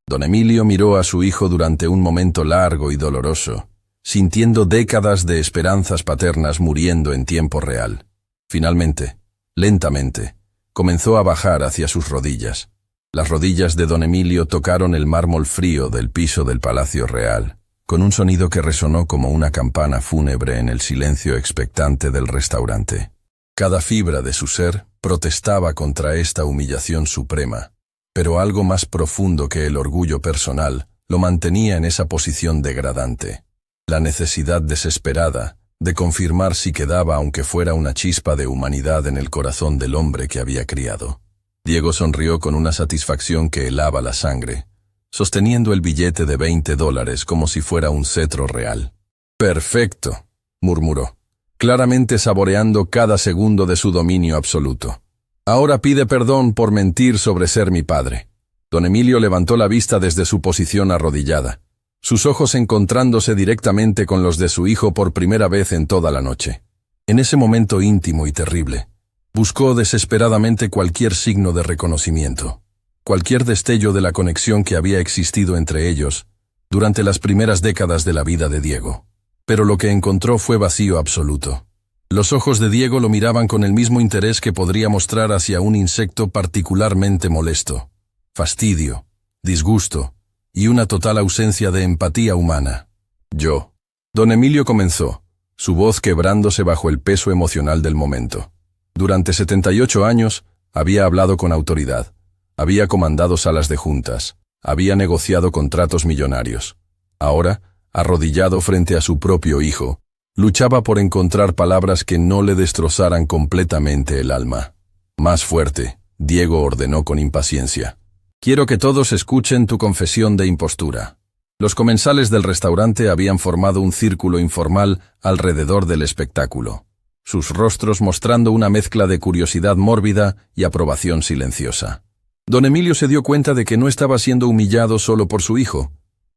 Don Emilio miró a su hijo durante un momento largo y doloroso, sintiendo décadas de esperanzas paternas muriendo en tiempo real. Finalmente, lentamente, comenzó a bajar hacia sus rodillas. Las rodillas de don Emilio tocaron el mármol frío del piso del Palacio Real, con un sonido que resonó como una campana fúnebre en el silencio expectante del restaurante. Cada fibra de su ser protestaba contra esta humillación suprema, pero algo más profundo que el orgullo personal lo mantenía en esa posición degradante. La necesidad desesperada de confirmar si quedaba aunque fuera una chispa de humanidad en el corazón del hombre que había criado. Diego sonrió con una satisfacción que helaba la sangre, sosteniendo el billete de $20 como si fuera un cetro real. «Perfecto», murmuró, claramente saboreando cada segundo de su dominio absoluto. «Ahora pide perdón por mentir sobre ser mi padre». Don Emilio levantó la vista desde su posición arrodillada, sus ojos encontrándose directamente con los de su hijo por primera vez en toda la noche. En ese momento íntimo y terrible, buscó desesperadamente cualquier signo de reconocimiento, cualquier destello de la conexión que había existido entre ellos durante las primeras décadas de la vida de Diego. Pero lo que encontró fue vacío absoluto. Los ojos de Diego lo miraban con el mismo interés que podría mostrar hacia un insecto particularmente molesto: fastidio, disgusto y una total ausencia de empatía humana. «Yo». Don Emilio comenzó, su voz quebrándose bajo el peso emocional del momento. Durante 78 años había hablado con autoridad, había comandado salas de juntas, había negociado contratos millonarios. Ahora, arrodillado frente a su propio hijo, luchaba por encontrar palabras que no le destrozaran completamente el alma. «Más fuerte», Diego ordenó con impaciencia. «Quiero que todos escuchen tu confesión de impostura». Los comensales del restaurante habían formado un círculo informal alrededor del espectáculo, sus rostros mostrando una mezcla de curiosidad mórbida y aprobación silenciosa. Don Emilio se dio cuenta de que no estaba siendo humillado solo por su hijo,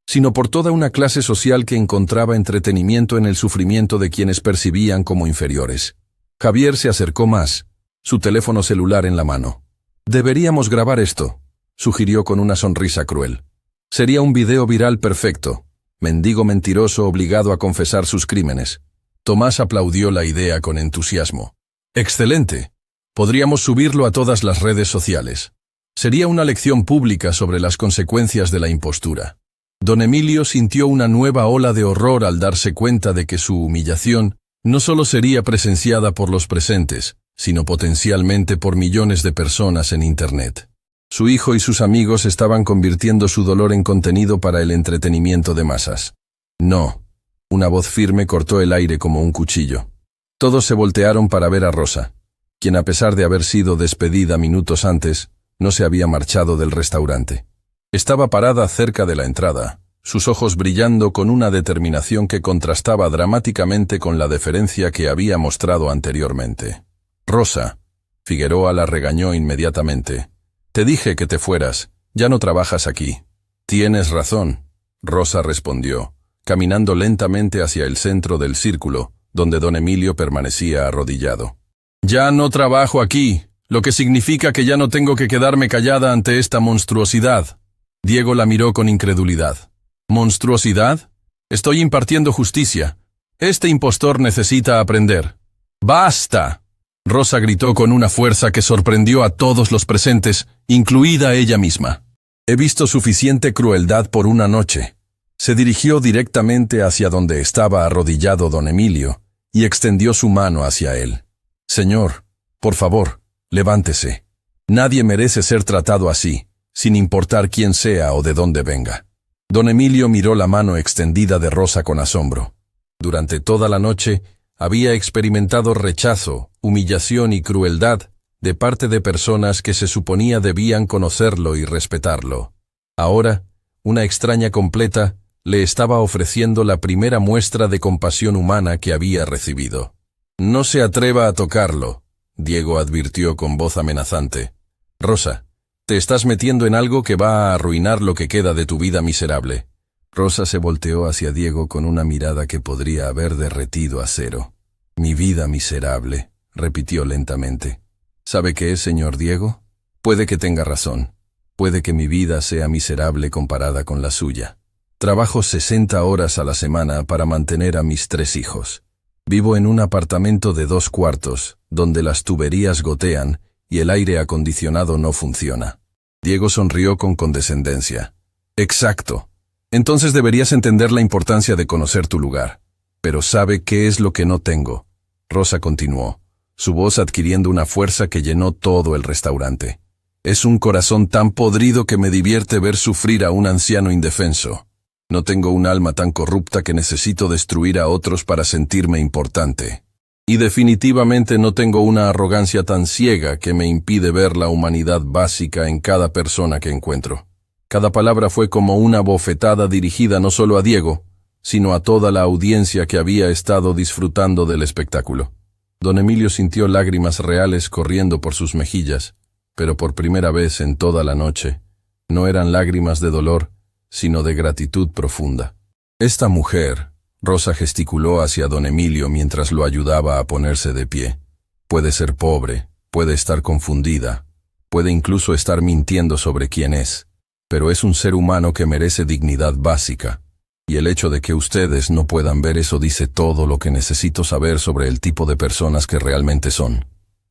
sino por toda una clase social que encontraba entretenimiento en el sufrimiento de quienes percibían como inferiores. Javier se acercó más, su teléfono celular en la mano. «Deberíamos grabar esto», sugirió con una sonrisa cruel. «Sería un video viral perfecto. Mendigo mentiroso obligado a confesar sus crímenes». Tomás aplaudió la idea con entusiasmo. «Excelente. Podríamos subirlo a todas las redes sociales. Sería una lección pública sobre las consecuencias de la impostura». Don Emilio sintió una nueva ola de horror al darse cuenta de que su humillación no solo sería presenciada por los presentes, sino potencialmente por millones de personas en Internet. Su hijo y sus amigos estaban convirtiendo su dolor en contenido para el entretenimiento de masas. «No». Una voz firme cortó el aire como un cuchillo. Todos se voltearon para ver a Rosa, quien a pesar de haber sido despedida minutos antes, no se había marchado del restaurante. Estaba parada cerca de la entrada, sus ojos brillando con una determinación que contrastaba dramáticamente con la deferencia que había mostrado anteriormente. «Rosa», Figueroa la regañó inmediatamente. Te dije que te fueras, ya no trabajas aquí. Tienes razón, Rosa respondió, caminando lentamente hacia el centro del círculo, donde don Emilio permanecía arrodillado. Ya no trabajo aquí, lo que significa que ya no tengo que quedarme callada ante esta monstruosidad. Diego la miró con incredulidad. ¿Monstruosidad? Estoy impartiendo justicia. Este impostor necesita aprender. ¡Basta!, Rosa gritó con una fuerza que sorprendió a todos los presentes, incluida ella misma. He visto suficiente crueldad por una noche. Se dirigió directamente hacia donde estaba arrodillado don Emilio y extendió su mano hacia él. Señor, por favor, levántese. Nadie merece ser tratado así, sin importar quién sea o de dónde venga. Don Emilio miró la mano extendida de Rosa con asombro. Durante toda la noche había experimentado rechazo, humillación y crueldad de parte de personas que se suponía debían conocerlo y respetarlo. Ahora, una extraña completa le estaba ofreciendo la primera muestra de compasión humana que había recibido. No se atreva a tocarlo, Diego advirtió con voz amenazante. Rosa, te estás metiendo en algo que va a arruinar lo que queda de tu vida miserable. Rosa se volteó hacia Diego con una mirada que podría haber derretido acero. Mi vida miserable, repitió lentamente. ¿Sabe qué es, señor Diego? Puede que tenga razón. Puede que mi vida sea miserable comparada con la suya. Trabajo 60 horas a la semana para mantener a mis 3 hijos. Vivo en un apartamento de 2 cuartos, donde las tuberías gotean y el aire acondicionado no funciona. Diego sonrió con condescendencia. Exacto. Entonces deberías entender la importancia de conocer tu lugar. Pero ¿sabe qué es lo que no tengo? Rosa continuó, su voz adquiriendo una fuerza que llenó todo el restaurante. Es un corazón tan podrido que me divierte ver sufrir a un anciano indefenso. No tengo un alma tan corrupta que necesito destruir a otros para sentirme importante. Y definitivamente no tengo una arrogancia tan ciega que me impide ver la humanidad básica en cada persona que encuentro. Cada palabra fue como una bofetada dirigida no solo a Diego, sino a toda la audiencia que había estado disfrutando del espectáculo. Don Emilio sintió lágrimas reales corriendo por sus mejillas, pero por primera vez en toda la noche, no eran lágrimas de dolor, sino de gratitud profunda. Esta mujer, Rosa gesticuló hacia don Emilio mientras lo ayudaba a ponerse de pie. Puede ser pobre, puede estar confundida, puede incluso estar mintiendo sobre quién es, pero es un ser humano que merece dignidad básica. Y el hecho de que ustedes no puedan ver eso dice todo lo que necesito saber sobre el tipo de personas que realmente son.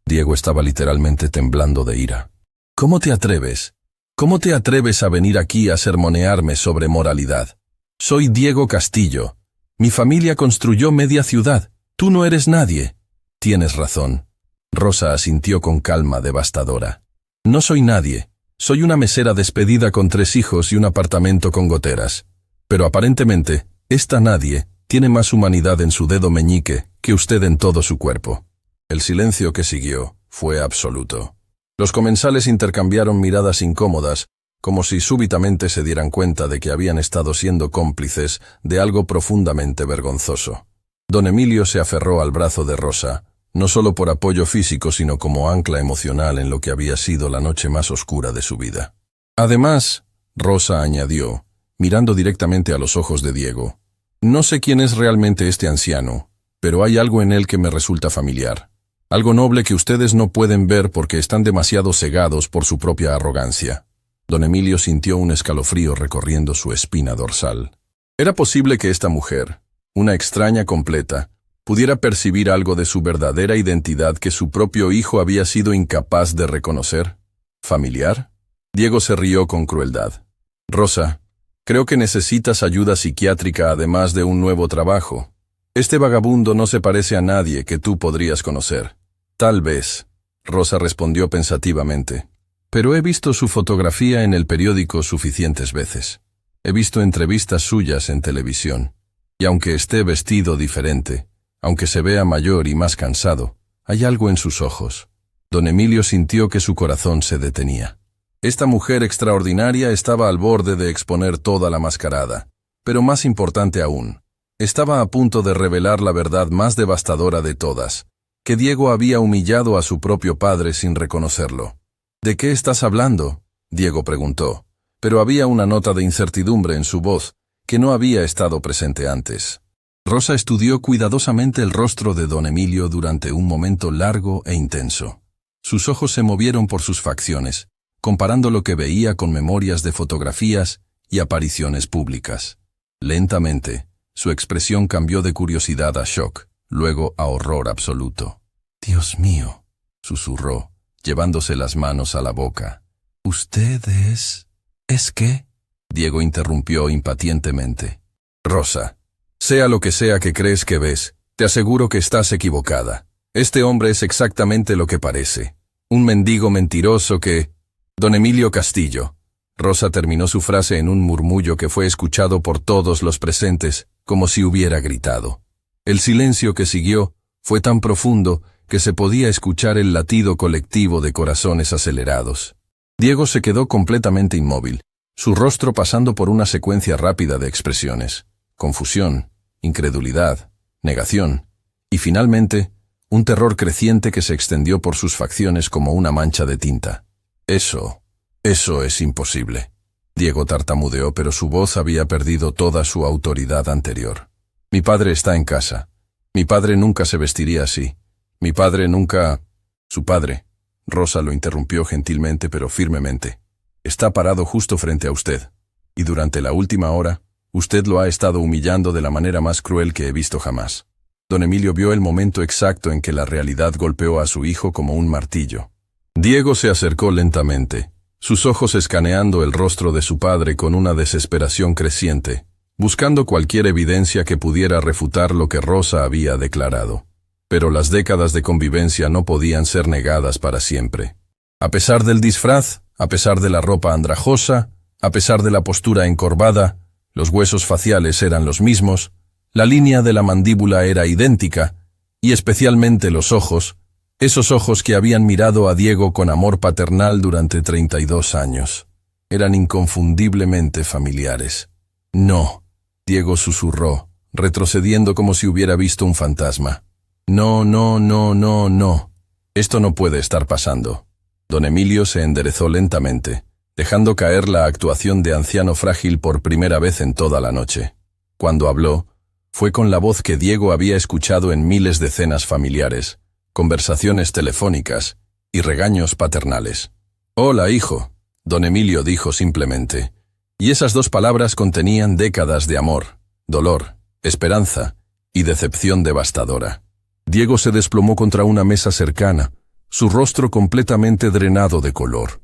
Diego estaba literalmente temblando de ira. ¿Cómo te atreves? ¿Cómo te atreves a venir aquí a sermonearme sobre moralidad? Soy Diego Castillo. Mi familia construyó media ciudad. Tú no eres nadie. Tienes razón. Rosa asintió con calma devastadora. No soy nadie. Soy una mesera despedida con 3 hijos y un apartamento con goteras. Pero aparentemente, esta nadie tiene más humanidad en su dedo meñique que usted en todo su cuerpo. El silencio que siguió fue absoluto. Los comensales intercambiaron miradas incómodas, como si súbitamente se dieran cuenta de que habían estado siendo cómplices de algo profundamente vergonzoso. Don Emilio se aferró al brazo de Rosa, no solo por apoyo físico sino como ancla emocional en lo que había sido la noche más oscura de su vida. Además, Rosa añadió, mirando directamente a los ojos de Diego, no sé quién es realmente este anciano, pero hay algo en él que me resulta familiar. Algo noble que ustedes no pueden ver porque están demasiado cegados por su propia arrogancia. Don Emilio sintió un escalofrío recorriendo su espina dorsal. ¿Era posible que esta mujer, una extraña completa, pudiera percibir algo de su verdadera identidad que su propio hijo había sido incapaz de reconocer? ¿Familiar? Diego se rió con crueldad. Rosa, creo que necesitas ayuda psiquiátrica además de un nuevo trabajo. Este vagabundo no se parece a nadie que tú podrías conocer. Tal vez, Rosa respondió pensativamente. Pero he visto su fotografía en el periódico suficientes veces. He visto entrevistas suyas en televisión. Y aunque esté vestido diferente, aunque se vea mayor y más cansado, hay algo en sus ojos. Don Emilio sintió que su corazón se detenía. Esta mujer extraordinaria estaba al borde de exponer toda la mascarada. Pero más importante aún, estaba a punto de revelar la verdad más devastadora de todas. que Diego había humillado a su propio padre sin reconocerlo. ¿De qué estás hablando?, Diego preguntó, pero había una nota de incertidumbre en su voz que no había estado presente antes. Rosa estudió cuidadosamente el rostro de don Emilio durante un momento largo e intenso. Sus ojos se movieron por sus facciones, comparando lo que veía con memorias de fotografías y apariciones públicas. Lentamente, su expresión cambió de curiosidad a shock, luego a horror absoluto. «Dios mío», susurró, llevándose las manos a la boca. «¿Usted es...? ¿Es qué?», Diego interrumpió impacientemente. «Rosa, sea lo que sea que crees que ves, te aseguro que estás equivocada. Este hombre es exactamente lo que parece. Un mendigo mentiroso que... Don Emilio Castillo». Rosa terminó su frase en un murmullo que fue escuchado por todos los presentes, como si hubiera gritado. El silencio que siguió fue tan profundo que se podía escuchar el latido colectivo de corazones acelerados. Diego se quedó completamente inmóvil, su rostro pasando por una secuencia rápida de expresiones: confusión, incredulidad, negación, y finalmente, un terror creciente que se extendió por sus facciones como una mancha de tinta. Eso es imposible. Diego tartamudeó, pero su voz había perdido toda su autoridad anterior. Mi padre está en casa. Mi padre nunca se vestiría así. Mi padre nunca... Su padre, Rosa lo interrumpió gentilmente pero firmemente, está parado justo frente a usted, y durante la última hora, usted lo ha estado humillando de la manera más cruel que he visto jamás. Don Emilio vio el momento exacto en que la realidad golpeó a su hijo como un martillo. Diego se acercó lentamente, sus ojos escaneando el rostro de su padre con una desesperación creciente, buscando cualquier evidencia que pudiera refutar lo que Rosa había declarado. Pero las décadas de convivencia no podían ser negadas para siempre. A pesar del disfraz, a pesar de la ropa andrajosa, a pesar de la postura encorvada, los huesos faciales eran los mismos, la línea de la mandíbula era idéntica, y especialmente los ojos, esos ojos que habían mirado a Diego con amor paternal durante 32 años. Eran inconfundiblemente familiares. «No», Diego susurró, retrocediendo como si hubiera visto un fantasma. «No, no, no, no, no. Esto no puede estar pasando». Don Emilio se enderezó lentamente, dejando caer la actuación de anciano frágil por primera vez en toda la noche. Cuando habló, fue con la voz que Diego había escuchado en miles de cenas familiares, conversaciones telefónicas y regaños paternales. «Hola, hijo», don Emilio dijo simplemente, y esas dos palabras contenían décadas de amor, dolor, esperanza y decepción devastadora. Diego se desplomó contra una mesa cercana, su rostro completamente drenado de color.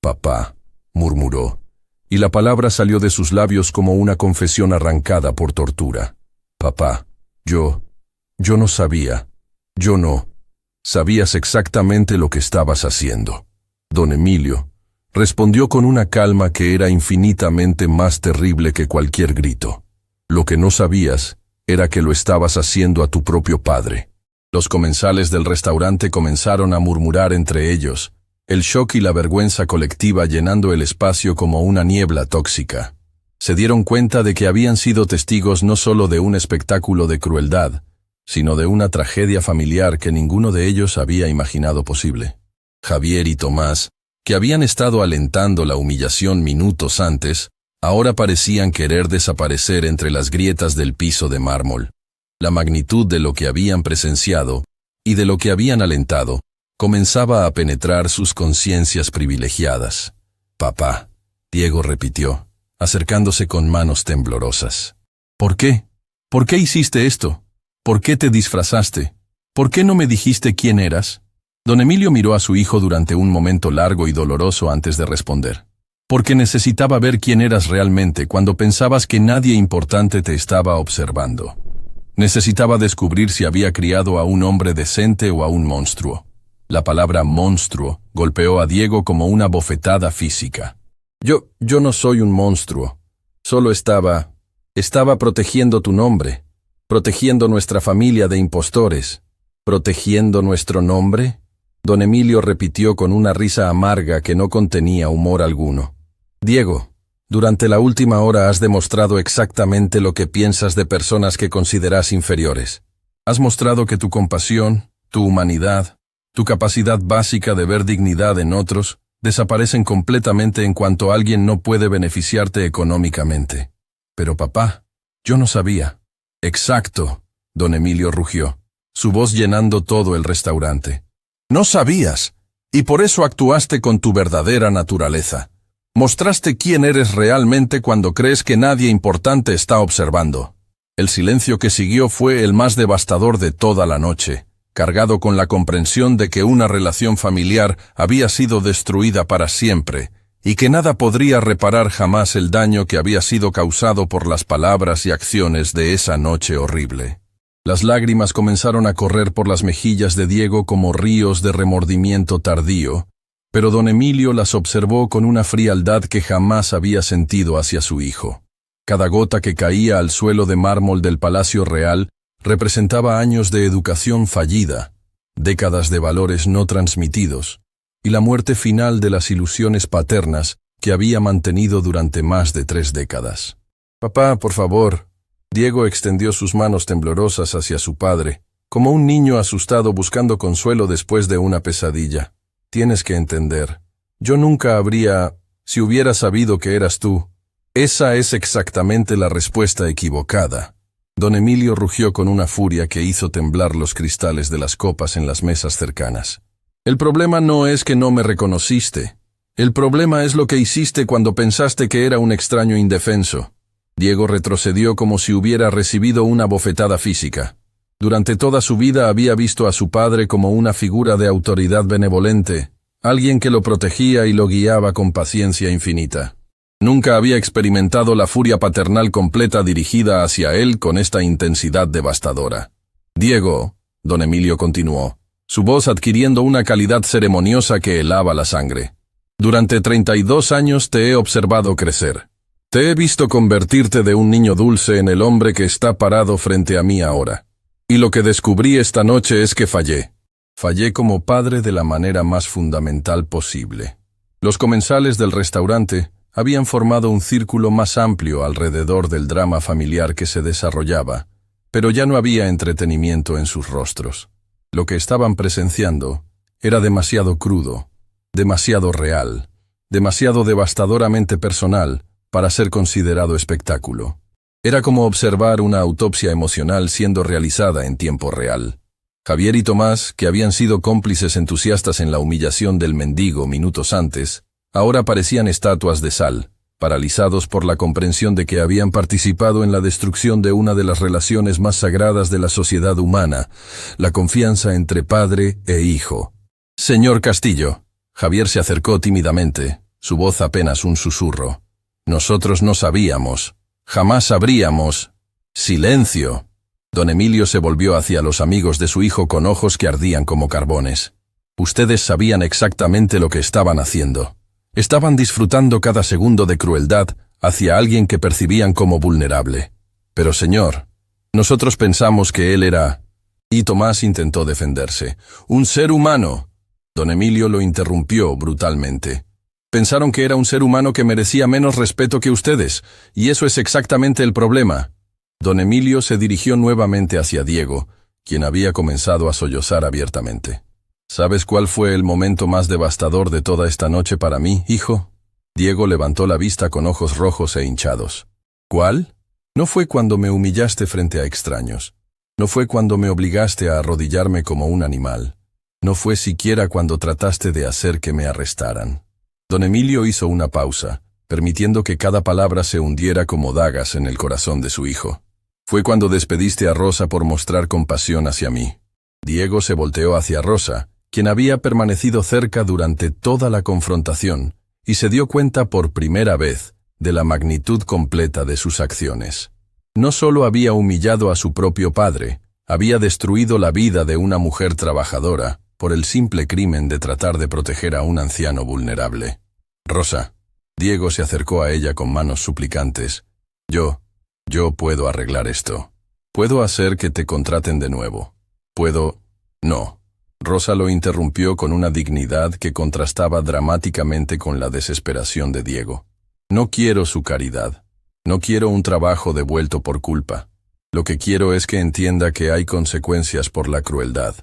«Papá», murmuró, y la palabra salió de sus labios como una confesión arrancada por tortura. «Papá, yo no sabía, yo no. Sabías exactamente lo que estabas haciendo». Don Emilio respondió con una calma que era infinitamente más terrible que cualquier grito. «Lo que no sabías era que lo estabas haciendo a tu propio padre». Los comensales del restaurante comenzaron a murmurar entre ellos, el shock y la vergüenza colectiva llenando el espacio como una niebla tóxica. Se dieron cuenta de que habían sido testigos no solo de un espectáculo de crueldad, sino de una tragedia familiar que ninguno de ellos había imaginado posible. Javier y Tomás, que habían estado alentando la humillación minutos antes, ahora parecían querer desaparecer entre las grietas del piso de mármol. La magnitud de lo que habían presenciado, y de lo que habían alentado, comenzaba a penetrar sus conciencias privilegiadas. «Papá», Diego repitió, acercándose con manos temblorosas. «¿Por qué? ¿Por qué hiciste esto? ¿Por qué te disfrazaste? ¿Por qué no me dijiste quién eras?» Don Emilio miró a su hijo durante un momento largo y doloroso antes de responder. «Porque necesitaba ver quién eras realmente cuando pensabas que nadie importante te estaba observando. Necesitaba descubrir si había criado a un hombre decente o a un monstruo». La palabra monstruo golpeó a Diego como una bofetada física. Yo no soy un monstruo. Solo estaba protegiendo tu nombre, protegiendo nuestra familia de impostores. ¿Protegiendo nuestro nombre?», don Emilio repitió con una risa amarga que no contenía humor alguno. «Diego, durante la última hora has demostrado exactamente lo que piensas de personas que consideras inferiores. Has mostrado que tu compasión, Tu humanidad, tu capacidad básica de ver dignidad en otros, desaparecen completamente en cuanto alguien no puede beneficiarte económicamente. Pero papá, yo no sabía. Exacto, don Emilio rugió, su voz llenando todo el restaurante. No sabías, y por eso actuaste con tu verdadera naturaleza. Mostraste quién eres realmente cuando crees que nadie importante está observando. El silencio que siguió fue el más devastador de toda la noche, cargado con la comprensión de que una relación familiar había sido destruida para siempre, y que nada podría reparar jamás el daño que había sido causado por las palabras y acciones de esa noche horrible. Las lágrimas comenzaron a correr por las mejillas de Diego como ríos de remordimiento tardío, pero don Emilio las observó con una frialdad que jamás había sentido hacia su hijo. Cada gota que caía al suelo de mármol del Palacio Real representaba años de educación fallida, décadas de valores no transmitidos, y la muerte final de las ilusiones paternas que había mantenido durante más de 3 décadas. Papá, por favor. Diego extendió sus manos temblorosas hacia su padre, como un niño asustado buscando consuelo después de una pesadilla. Tienes que entender. Yo nunca habría, si hubiera sabido que eras tú. Esa es exactamente la respuesta equivocada. Don Emilio rugió con una furia que hizo temblar los cristales de las copas en las mesas cercanas. El problema no es que no me reconociste. El problema es lo que hiciste cuando pensaste que era un extraño indefenso. Diego retrocedió como si hubiera recibido una bofetada física. Durante toda su vida había visto a su padre como una figura de autoridad benevolente, alguien que lo protegía y lo guiaba con paciencia infinita. Nunca había experimentado la furia paternal completa dirigida hacia él con esta intensidad devastadora. Diego, don Emilio continuó, su voz adquiriendo una calidad ceremoniosa que helaba la sangre. Durante 32 años te he observado crecer. Te he visto convertirte de un niño dulce en el hombre que está parado frente a mí ahora. Y lo que descubrí esta noche es que fallé. Fallé como padre de la manera más fundamental posible. Los comensales del restaurante habían formado un círculo más amplio alrededor del drama familiar que se desarrollaba, pero ya no había entretenimiento en sus rostros. Lo que estaban presenciando era demasiado crudo, demasiado real, demasiado devastadoramente personal para ser considerado espectáculo. Era como observar una autopsia emocional siendo realizada en tiempo real. Javier y Tomás, que habían sido cómplices entusiastas en la humillación del mendigo minutos antes, ahora parecían estatuas de sal, paralizados por la comprensión de que habían participado en la destrucción de una de las relaciones más sagradas de la sociedad humana, la confianza entre padre e hijo. Señor Castillo. Javier se acercó tímidamente, su voz apenas un susurro. Nosotros no sabíamos. Jamás sabríamos. Silencio. Don Emilio se volvió hacia los amigos de su hijo con ojos que ardían como carbones. Ustedes sabían exactamente lo que estaban haciendo. Estaban disfrutando cada segundo de crueldad hacia alguien que percibían como vulnerable. Pero señor, nosotros pensamos que él era... Y Tomás intentó defenderse. Un ser humano. Don Emilio lo interrumpió brutalmente. Pensaron que era un ser humano que merecía menos respeto que ustedes, y eso es exactamente el problema. Don Emilio se dirigió nuevamente hacia Diego, quien había comenzado a sollozar abiertamente. ¿Sabes cuál fue el momento más devastador de toda esta noche para mí, hijo? Diego levantó la vista con ojos rojos e hinchados. ¿Cuál? No fue cuando me humillaste frente a extraños. No fue cuando me obligaste a arrodillarme como un animal. No fue siquiera cuando trataste de hacer que me arrestaran. Don Emilio hizo una pausa, permitiendo que cada palabra se hundiera como dagas en el corazón de su hijo. Fue cuando despediste a Rosa por mostrar compasión hacia mí. Diego se volteó hacia Rosa, quien había permanecido cerca durante toda la confrontación, y se dio cuenta por primera vez de la magnitud completa de sus acciones. No solo había humillado a su propio padre, había destruido la vida de una mujer trabajadora, por el simple crimen de tratar de proteger a un anciano vulnerable. Rosa. Diego se acercó a ella con manos suplicantes. Yo puedo arreglar esto. Puedo hacer que te contraten de nuevo. Puedo... No. Rosa lo interrumpió con una dignidad que contrastaba dramáticamente con la desesperación de Diego. No quiero su caridad. No quiero un trabajo devuelto por culpa. Lo que quiero es que entienda que hay consecuencias por la crueldad.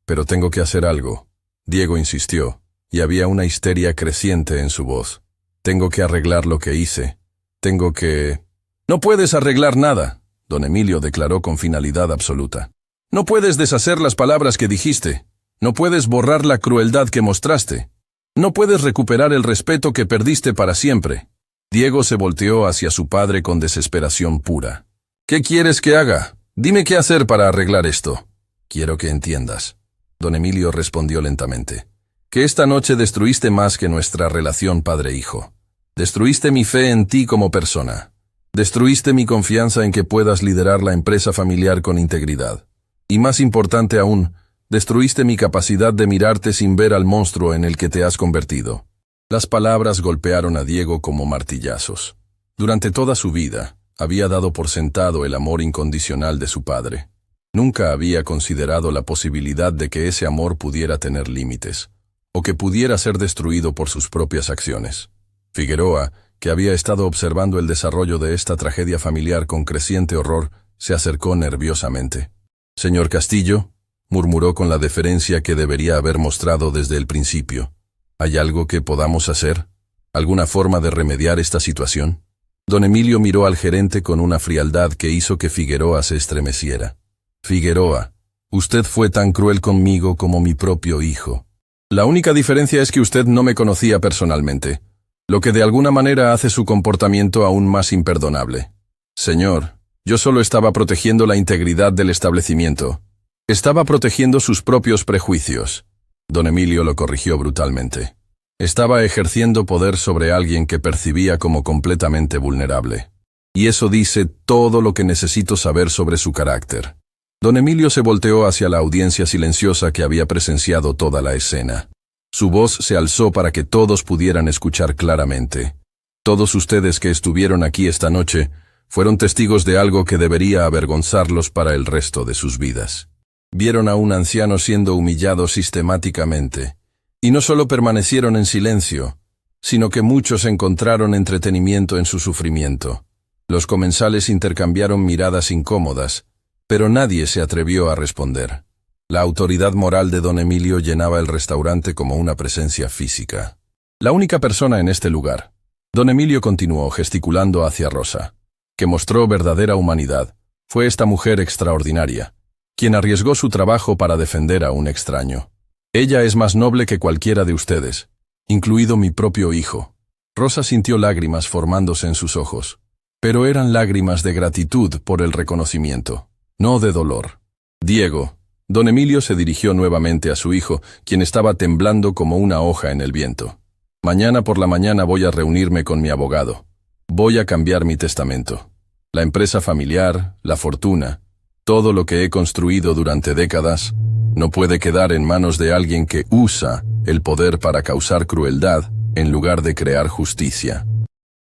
Pero tengo que hacer algo. Diego insistió, y había una histeria creciente en su voz. Tengo que arreglar lo que hice. Tengo que... No puedes arreglar nada, don Emilio declaró con finalidad absoluta. No puedes deshacer las palabras que dijiste. No puedes borrar la crueldad que mostraste. No puedes recuperar el respeto que perdiste para siempre. Diego se volteó hacia su padre con desesperación pura. ¿Qué quieres que haga? Dime qué hacer para arreglar esto. Quiero que entiendas. Don Emilio respondió lentamente. Que esta noche destruiste más que nuestra relación padre-hijo. Destruiste mi fe en ti como persona. Destruiste mi confianza en que puedas liderar la empresa familiar con integridad. Y más importante aún, destruiste mi capacidad de mirarte sin ver al monstruo en el que te has convertido. Las palabras golpearon a Diego como martillazos. Durante toda su vida, había dado por sentado el amor incondicional de su padre. Nunca había considerado la posibilidad de que ese amor pudiera tener límites, o que pudiera ser destruido por sus propias acciones. Figueroa, que había estado observando el desarrollo de esta tragedia familiar con creciente horror, se acercó nerviosamente. «Señor Castillo», murmuró con la deferencia que debería haber mostrado desde el principio. «¿Hay algo que podamos hacer? ¿Alguna forma de remediar esta situación?» Don Emilio miró al gerente con una frialdad que hizo que Figueroa se estremeciera. «Figueroa, usted fue tan cruel conmigo como mi propio hijo. La única diferencia es que usted no me conocía personalmente, lo que de alguna manera hace su comportamiento aún más imperdonable. Señor, yo solo estaba protegiendo la integridad del establecimiento. Estaba protegiendo sus propios prejuicios». Don Emilio lo corrigió brutalmente. Estaba ejerciendo poder sobre alguien que percibía como completamente vulnerable. Y eso dice todo lo que necesito saber sobre su carácter. Don Emilio se volteó hacia la audiencia silenciosa que había presenciado toda la escena. Su voz se alzó para que todos pudieran escuchar claramente. Todos ustedes que estuvieron aquí esta noche fueron testigos de algo que debería avergonzarlos para el resto de sus vidas. Vieron a un anciano siendo humillado sistemáticamente. Y no solo permanecieron en silencio, sino que muchos encontraron entretenimiento en su sufrimiento. Los comensales intercambiaron miradas incómodas, pero nadie se atrevió a responder. La autoridad moral de don Emilio llenaba el restaurante como una presencia física. La única persona en este lugar. Don Emilio continuó gesticulando hacia Rosa, que mostró verdadera humanidad. Fue esta mujer extraordinaria, quien arriesgó su trabajo para defender a un extraño. Ella es más noble que cualquiera de ustedes, incluido mi propio hijo. Rosa sintió lágrimas formándose en sus ojos, pero eran lágrimas de gratitud por el reconocimiento, no de dolor. Diego, don Emilio se dirigió nuevamente a su hijo, quien estaba temblando como una hoja en el viento. Mañana por la mañana voy a reunirme con mi abogado. Voy a cambiar mi testamento. La empresa familiar, la fortuna, todo lo que he construido durante décadas, no puede quedar en manos de alguien que usa el poder para causar crueldad en lugar de crear justicia.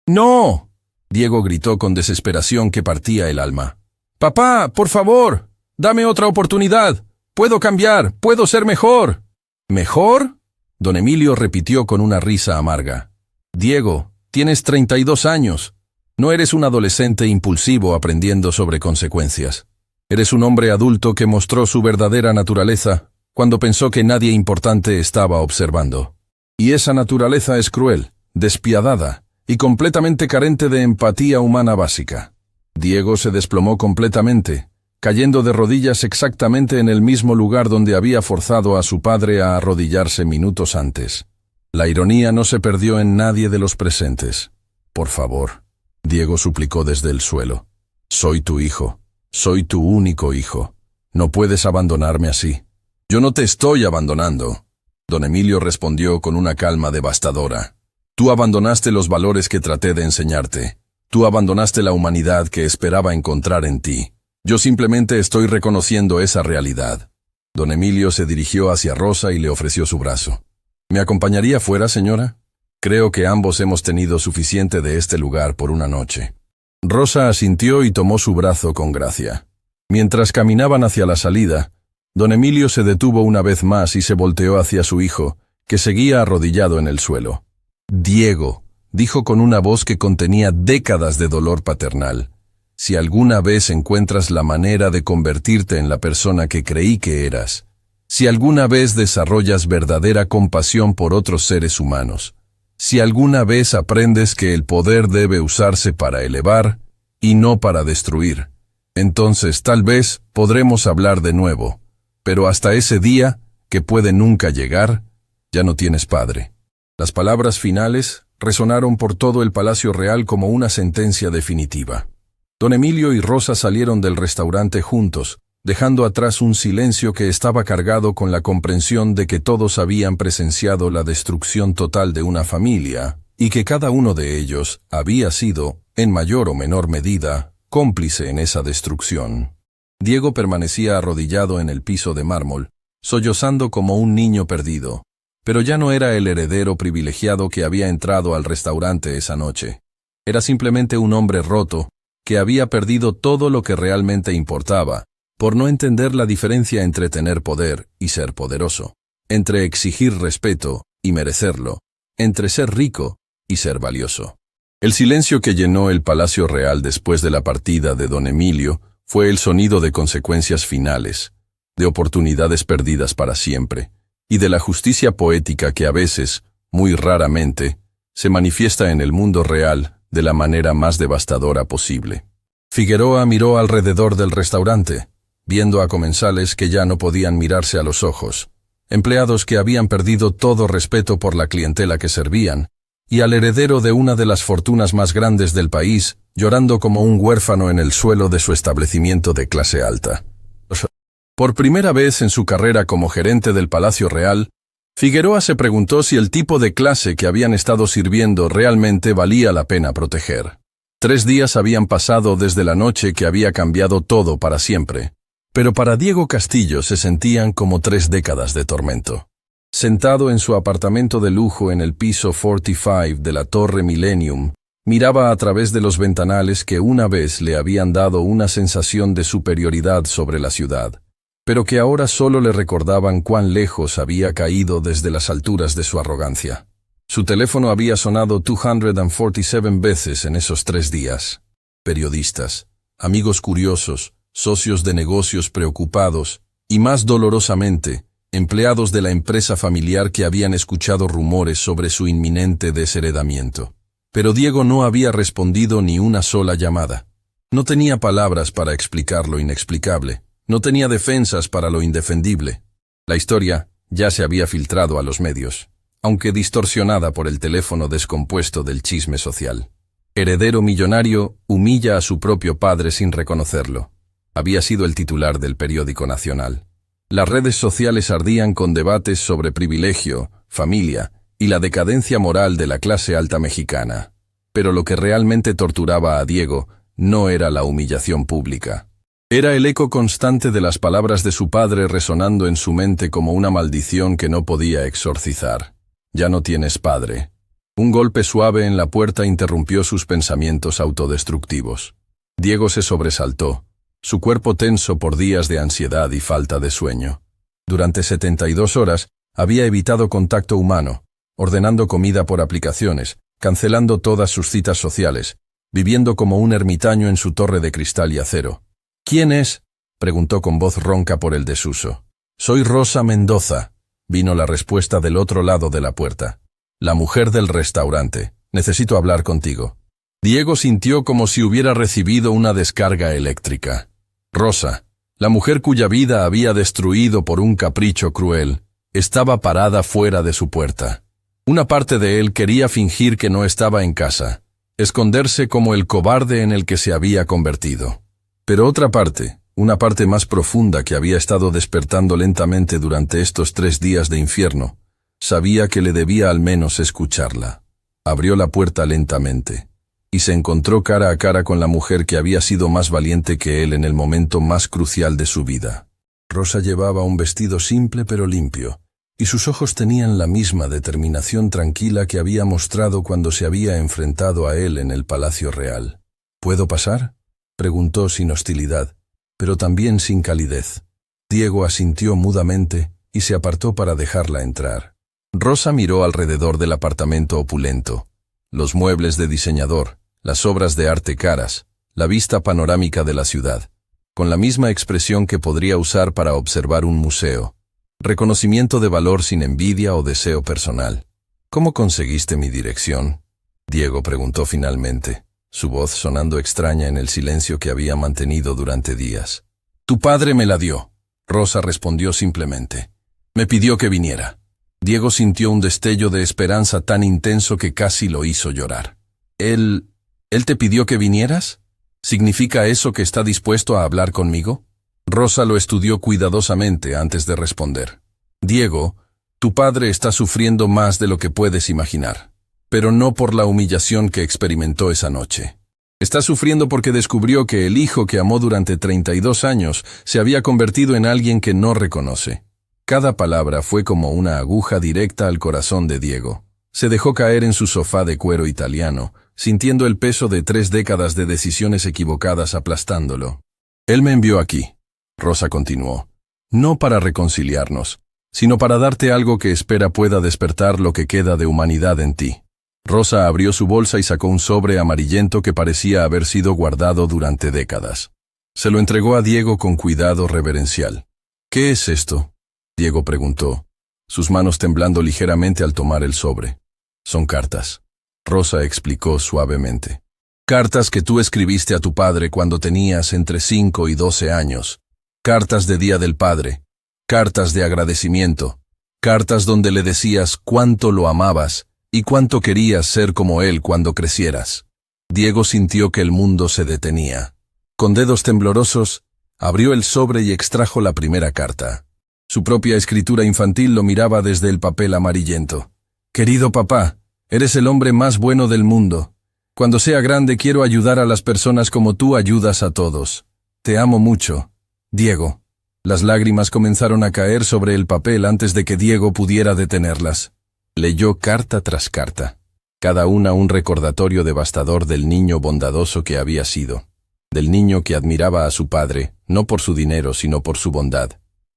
¡No!, Diego gritó con desesperación que partía el alma. «Papá, por favor, dame otra oportunidad. Puedo cambiar, puedo ser mejor». «¿Mejor?», don Emilio repitió con una risa amarga. «Diego, tienes 32 años. No eres un adolescente impulsivo aprendiendo sobre consecuencias. Eres un hombre adulto que mostró su verdadera naturaleza cuando pensó que nadie importante estaba observando. Y esa naturaleza es cruel, despiadada y completamente carente de empatía humana básica». Diego se desplomó completamente, cayendo de rodillas exactamente en el mismo lugar donde había forzado a su padre a arrodillarse minutos antes. La ironía no se perdió en nadie de los presentes. «Por favor», Diego suplicó desde el suelo. «Soy tu hijo. Soy tu único hijo. No puedes abandonarme así». «Yo no te estoy abandonando», don Emilio respondió con una calma devastadora. «Tú abandonaste los valores que traté de enseñarte. Tú abandonaste la humanidad que esperaba encontrar en ti. Yo simplemente estoy reconociendo esa realidad». Don Emilio se dirigió hacia Rosa y le ofreció su brazo. «¿Me acompañaría fuera, señora? Creo que ambos hemos tenido suficiente de este lugar por una noche». Rosa asintió y tomó su brazo con gracia. Mientras caminaban hacia la salida, don Emilio se detuvo una vez más y se volteó hacia su hijo, que seguía arrodillado en el suelo. «Diego», dijo con una voz que contenía décadas de dolor paternal, «si alguna vez encuentras la manera de convertirte en la persona que creí que eras, Si alguna vez desarrollas verdadera compasión por otros seres humanos, si alguna vez aprendes que el poder debe usarse para elevar y no para destruir, entonces tal vez podremos hablar de nuevo, pero hasta ese día, que puede nunca llegar, ya no tienes padre. Las palabras finales resonaron por todo el Palacio Real como una sentencia definitiva. Don Emilio y Rosa salieron del restaurante juntos, dejando atrás un silencio que estaba cargado con la comprensión de que todos habían presenciado la destrucción total de una familia, y que cada uno de ellos había sido, en mayor o menor medida, cómplice en esa destrucción. Diego permanecía arrodillado en el piso de mármol, sollozando como un niño perdido, pero ya no era el heredero privilegiado que había entrado al restaurante esa noche. Era simplemente un hombre roto, que había perdido todo lo que realmente importaba, por no entender la diferencia entre tener poder y ser poderoso, entre exigir respeto y merecerlo, entre ser rico y ser valioso. El silencio que llenó el Palacio Real después de la partida de don Emilio fue el sonido de consecuencias finales, de oportunidades perdidas para siempre, y de la justicia poética que a veces, muy raramente, se manifiesta en el mundo real de la manera más devastadora posible. Figueroa miró alrededor del restaurante, viendo a comensales que ya no podían mirarse a los ojos, empleados que habían perdido todo respeto por la clientela que servían, y al heredero de una de las fortunas más grandes del país, llorando como un huérfano en el suelo de su establecimiento de clase alta. Por primera vez en su carrera como gerente del Palacio Real, Figueroa se preguntó si el tipo de clase que habían estado sirviendo realmente valía la pena proteger. 3 días habían pasado desde la noche que había cambiado todo para siempre, pero para Diego Castillo se sentían como 3 décadas de tormento. Sentado en su apartamento de lujo en el piso 45 de la Torre Millennium, miraba a través de los ventanales que una vez le habían dado una sensación de superioridad sobre la ciudad, pero que ahora solo le recordaban cuán lejos había caído desde las alturas de su arrogancia. Su teléfono había sonado 247 veces en esos 3 días. Periodistas, amigos curiosos, socios de negocios preocupados, y más dolorosamente, empleados de la empresa familiar que habían escuchado rumores sobre su inminente desheredamiento. Pero Diego no había respondido ni una sola llamada. No tenía palabras para explicar lo inexplicable. No tenía defensas para lo indefendible. La historia ya se había filtrado a los medios, aunque distorsionada por el teléfono descompuesto del chisme social. Heredero millonario humilla a su propio padre sin reconocerlo. Había sido el titular del periódico nacional. Las redes sociales ardían con debates sobre privilegio, familia y la decadencia moral de la clase alta mexicana. Pero lo que realmente torturaba a Diego no era la humillación pública. Era el eco constante de las palabras de su padre resonando en su mente como una maldición que no podía exorcizar. Ya no tienes padre. Un golpe suave en la puerta interrumpió sus pensamientos autodestructivos. Diego se sobresaltó, su cuerpo tenso por días de ansiedad y falta de sueño. Durante 72 horas había evitado contacto humano, ordenando comida por aplicaciones, cancelando todas sus citas sociales, viviendo como un ermitaño en su torre de cristal y acero. «¿Quién es?», preguntó con voz ronca por el desuso. «Soy Rosa Mendoza», vino la respuesta del otro lado de la puerta. «La mujer del restaurante. Necesito hablar contigo». Diego sintió como si hubiera recibido una descarga eléctrica. Rosa, la mujer cuya vida había destruido por un capricho cruel, estaba parada fuera de su puerta. Una parte de él quería fingir que no estaba en casa, esconderse como el cobarde en el que se había convertido. Pero otra parte, una parte más profunda que había estado despertando lentamente durante estos 3 días de infierno, sabía que le debía al menos escucharla. Abrió la puerta lentamente, y se encontró cara a cara con la mujer que había sido más valiente que él en el momento más crucial de su vida. Rosa llevaba un vestido simple pero limpio, y sus ojos tenían la misma determinación tranquila que había mostrado cuando se había enfrentado a él en el Palacio Real. «¿Puedo pasar?», preguntó sin hostilidad, pero también sin calidez. Diego asintió mudamente y se apartó para dejarla entrar. Rosa miró alrededor del apartamento opulento, los muebles de diseñador, las obras de arte caras, la vista panorámica de la ciudad, con la misma expresión que podría usar para observar un museo. Reconocimiento de valor sin envidia o deseo personal. ¿Cómo conseguiste mi dirección? Diego preguntó finalmente, su voz sonando extraña en el silencio que había mantenido durante días. Tu padre me la dio. Rosa respondió simplemente. Me pidió que viniera. Diego sintió un destello de esperanza tan intenso que casi lo hizo llorar. ¿Él te pidió que vinieras? ¿Significa eso que está dispuesto a hablar conmigo? Rosa lo estudió cuidadosamente antes de responder. Diego, tu padre está sufriendo más de lo que puedes imaginar, pero no por la humillación que experimentó esa noche. Está sufriendo porque descubrió que el hijo que amó durante 32 años se había convertido en alguien que no reconoce. Cada palabra fue como una aguja directa al corazón de Diego. Se dejó caer en su sofá de cuero italiano, sintiendo el peso de 3 décadas de decisiones equivocadas aplastándolo. Él me envió aquí, Rosa continuó, no para reconciliarnos, sino para darte algo que espera pueda despertar lo que queda de humanidad en ti. Rosa abrió su bolsa y sacó un sobre amarillento que parecía haber sido guardado durante décadas. Se lo entregó a Diego con cuidado reverencial. ¿Qué es esto?, Diego preguntó, sus manos temblando ligeramente al tomar el sobre. Son cartas. Rosa explicó suavemente. Cartas que tú escribiste a tu padre cuando tenías entre 5 y 12 años. Cartas de Día del Padre. Cartas de agradecimiento. Cartas donde le decías cuánto lo amabas y cuánto querías ser como él cuando crecieras. Diego sintió que el mundo se detenía. Con dedos temblorosos, abrió el sobre y extrajo la primera carta. Su propia escritura infantil lo miraba desde el papel amarillento. Querido papá, eres el hombre más bueno del mundo. Cuando sea grande quiero ayudar a las personas como tú ayudas a todos. Te amo mucho, Diego. Las lágrimas comenzaron a caer sobre el papel antes de que Diego pudiera detenerlas. Leyó carta tras carta, cada una un recordatorio devastador del niño bondadoso que había sido, del niño que admiraba a su padre, no por su dinero sino por su bondad,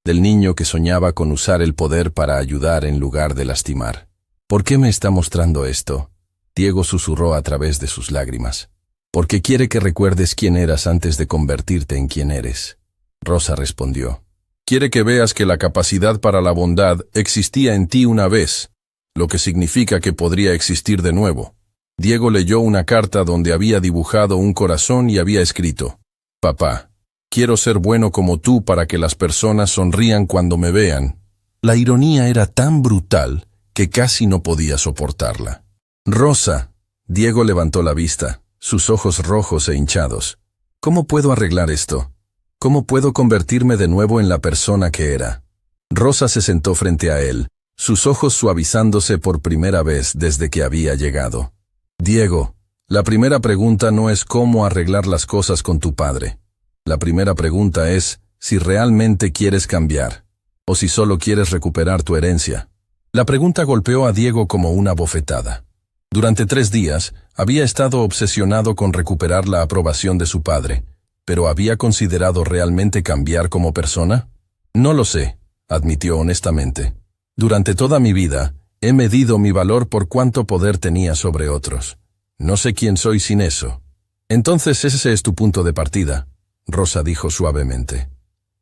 del niño que soñaba con usar el poder para ayudar en lugar de lastimar. ¿Por qué me está mostrando esto?, Diego susurró a través de sus lágrimas. Porque quiere que recuerdes quién eras antes de convertirte en quien eres. Rosa respondió. Quiere que veas que la capacidad para la bondad existía en ti una vez, lo que significa que podría existir de nuevo. Diego leyó una carta donde había dibujado un corazón y había escrito: Papá, quiero ser bueno como tú para que las personas sonrían cuando me vean. La ironía era tan brutal que casi no podía soportarla. Rosa, Diego levantó la vista, sus ojos rojos e hinchados. ¿Cómo puedo arreglar esto? ¿Cómo puedo convertirme de nuevo en la persona que era? Rosa se sentó frente a él, sus ojos suavizándose por primera vez desde que había llegado. Diego, la primera pregunta no es cómo arreglar las cosas con tu padre. La primera pregunta es si realmente quieres cambiar, o si solo quieres recuperar tu herencia. La pregunta golpeó a Diego como una bofetada. Durante 3 días, había estado obsesionado con recuperar la aprobación de su padre, pero ¿había considerado realmente cambiar como persona? No lo sé, admitió honestamente. Durante toda mi vida, he medido mi valor por cuánto poder tenía sobre otros. No sé quién soy sin eso. Entonces ese es tu punto de partida, Rosa dijo suavemente.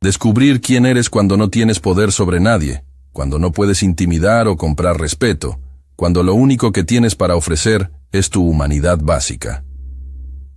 Descubrir quién eres cuando no tienes poder sobre nadie, cuando no puedes intimidar o comprar respeto, cuando lo único que tienes para ofrecer es tu humanidad básica.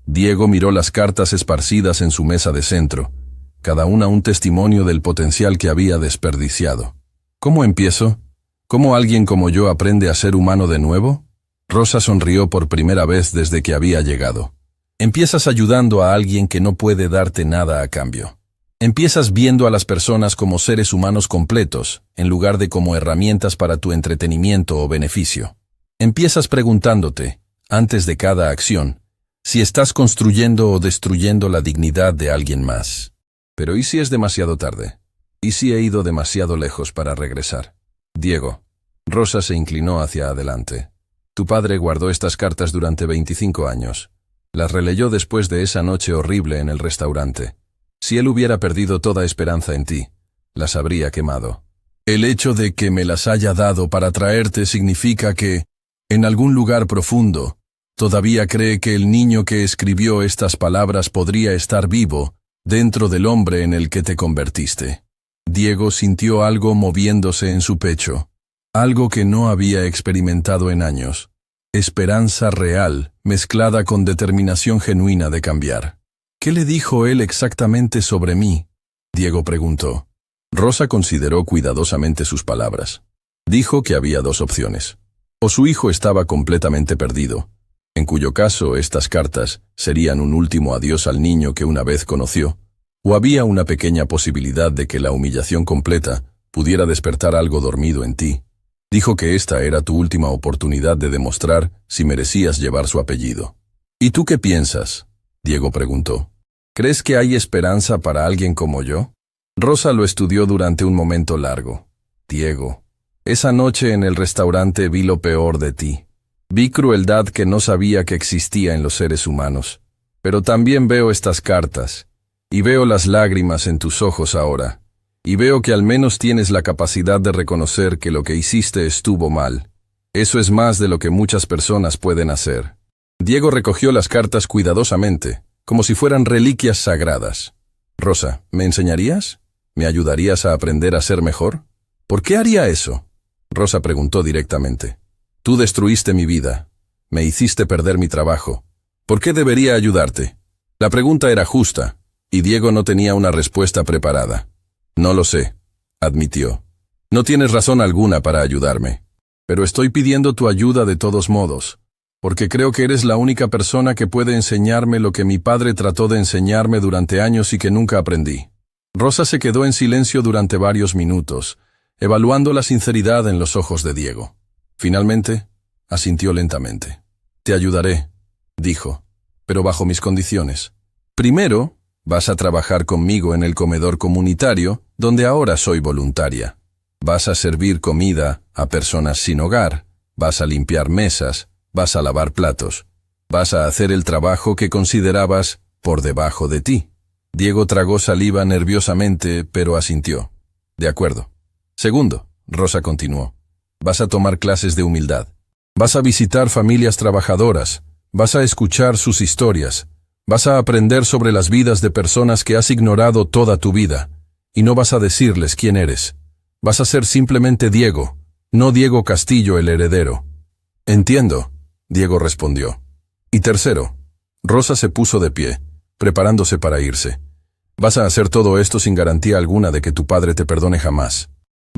Diego miró las cartas esparcidas en su mesa de centro, cada una un testimonio del potencial que había desperdiciado. ¿Cómo empiezo? ¿Cómo alguien como yo aprende a ser humano de nuevo? Rosa sonrió por primera vez desde que había llegado. Empiezas ayudando a alguien que no puede darte nada a cambio. Empiezas viendo a las personas como seres humanos completos, en lugar de como herramientas para tu entretenimiento o beneficio. Empiezas preguntándote, antes de cada acción, si estás construyendo o destruyendo la dignidad de alguien más. Pero ¿y si es demasiado tarde? ¿Y si he ido demasiado lejos para regresar? Diego. Rosa se inclinó hacia adelante. Tu padre guardó estas cartas durante 25 años. Las releyó después de esa noche horrible en el restaurante. Si él hubiera perdido toda esperanza en ti, las habría quemado. El hecho de que me las haya dado para traerte significa que, en algún lugar profundo, todavía cree que el niño que escribió estas palabras podría estar vivo dentro del hombre en el que te convertiste. Diego sintió algo moviéndose en su pecho, algo que no había experimentado en años. Esperanza real, mezclada con determinación genuina de cambiar. ¿Qué le dijo él exactamente sobre mí?, Diego preguntó. Rosa consideró cuidadosamente sus palabras. Dijo que había dos opciones. O su hijo estaba completamente perdido, en cuyo caso estas cartas serían un último adiós al niño que una vez conoció, o había una pequeña posibilidad de que la humillación completa pudiera despertar algo dormido en ti. Dijo que esta era tu última oportunidad de demostrar si merecías llevar su apellido. ¿Y tú qué piensas?, Diego preguntó. ¿Crees que hay esperanza para alguien como yo? Rosa lo estudió durante un momento largo. Diego, esa noche en el restaurante vi lo peor de ti. Vi crueldad que no sabía que existía en los seres humanos. Pero también veo estas cartas, y veo las lágrimas en tus ojos ahora, y veo que al menos tienes la capacidad de reconocer que lo que hiciste estuvo mal. Eso es más de lo que muchas personas pueden hacer. Diego recogió las cartas cuidadosamente, como si fueran reliquias sagradas. Rosa, ¿me enseñarías? ¿Me ayudarías a aprender a ser mejor? ¿Por qué haría eso?, Rosa preguntó directamente. Tú destruiste mi vida. Me hiciste perder mi trabajo. ¿Por qué debería ayudarte? La pregunta era justa, y Diego no tenía una respuesta preparada. No lo sé, admitió. No tienes razón alguna para ayudarme, pero estoy pidiendo tu ayuda de todos modos, porque creo que eres la única persona que puede enseñarme lo que mi padre trató de enseñarme durante años y que nunca aprendí. Rosa se quedó en silencio durante varios minutos, evaluando la sinceridad en los ojos de Diego. Finalmente, asintió lentamente. Te ayudaré, dijo, pero bajo mis condiciones. Primero, vas a trabajar conmigo en el comedor comunitario, donde ahora soy voluntaria. Vas a servir comida a personas sin hogar, vas a limpiar mesas, vas a lavar platos, vas a hacer el trabajo que considerabas por debajo de ti. Diego tragó saliva nerviosamente, pero asintió. De acuerdo. Segundo, Rosa continuó, vas a tomar clases de humildad. Vas a visitar familias trabajadoras, vas a escuchar sus historias, vas a aprender sobre las vidas de personas que has ignorado toda tu vida, y no vas a decirles quién eres. Vas a ser simplemente Diego, no Diego Castillo el heredero. Entiendo, Diego respondió. Y tercero, Rosa se puso de pie, preparándose para irse. Vas a hacer todo esto sin garantía alguna de que tu padre te perdone jamás.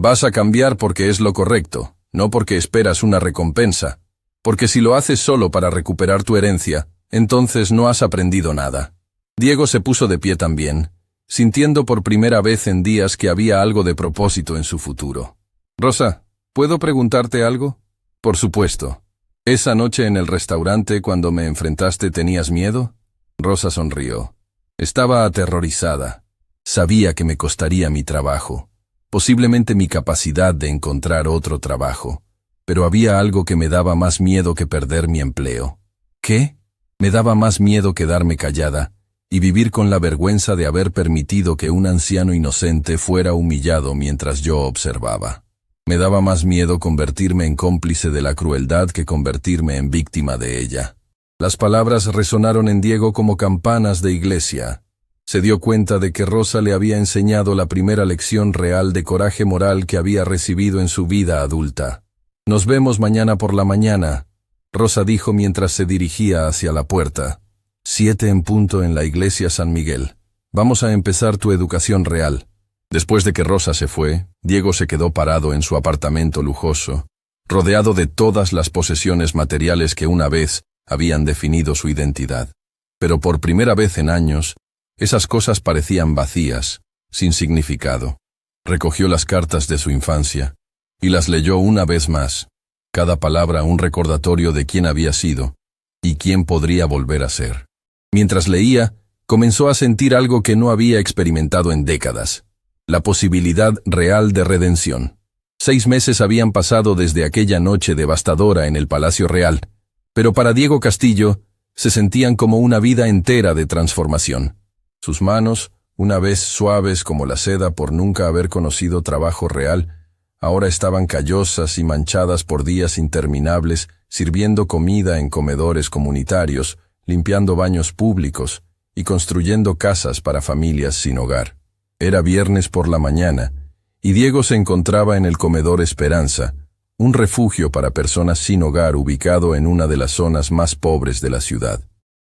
Vas a cambiar porque es lo correcto, no porque esperas una recompensa, porque si lo haces solo para recuperar tu herencia, entonces no has aprendido nada. Diego se puso de pie también, sintiendo por primera vez en días que había algo de propósito en su futuro. Rosa, ¿puedo preguntarte algo? Por supuesto. ¿Esa noche en el restaurante cuando me enfrentaste tenías miedo? Rosa sonrió. Estaba aterrorizada. Sabía que me costaría mi trabajo, posiblemente mi capacidad de encontrar otro trabajo, pero había algo que me daba más miedo que perder mi empleo. ¿Qué? Me daba más miedo quedarme callada y vivir con la vergüenza de haber permitido que un anciano inocente fuera humillado mientras yo observaba. Me daba más miedo convertirme en cómplice de la crueldad que convertirme en víctima de ella. Las palabras resonaron en Diego como campanas de iglesia. Se dio cuenta de que Rosa le había enseñado la primera lección real de coraje moral que había recibido en su vida adulta. Nos vemos mañana por la mañana, Rosa dijo mientras se dirigía hacia la puerta. 7 en punto en la iglesia San Miguel. Vamos a empezar tu educación real. Después de que Rosa se fue, Diego se quedó parado en su apartamento lujoso, rodeado de todas las posesiones materiales que una vez habían definido su identidad. Pero por primera vez en años, esas cosas parecían vacías, sin significado. Recogió las cartas de su infancia y las leyó una vez más, cada palabra un recordatorio de quién había sido y quién podría volver a ser. Mientras leía, comenzó a sentir algo que no había experimentado en décadas, la posibilidad real de redención. 6 meses habían pasado desde aquella noche devastadora en el Palacio Real, pero para Diego Castillo se sentían como una vida entera de transformación. Sus manos, una vez suaves como la seda por nunca haber conocido trabajo real, ahora estaban callosas y manchadas por días interminables, sirviendo comida en comedores comunitarios, limpiando baños públicos y construyendo casas para familias sin hogar. Era viernes por la mañana, y Diego se encontraba en el comedor Esperanza, un refugio para personas sin hogar ubicado en una de las zonas más pobres de la ciudad.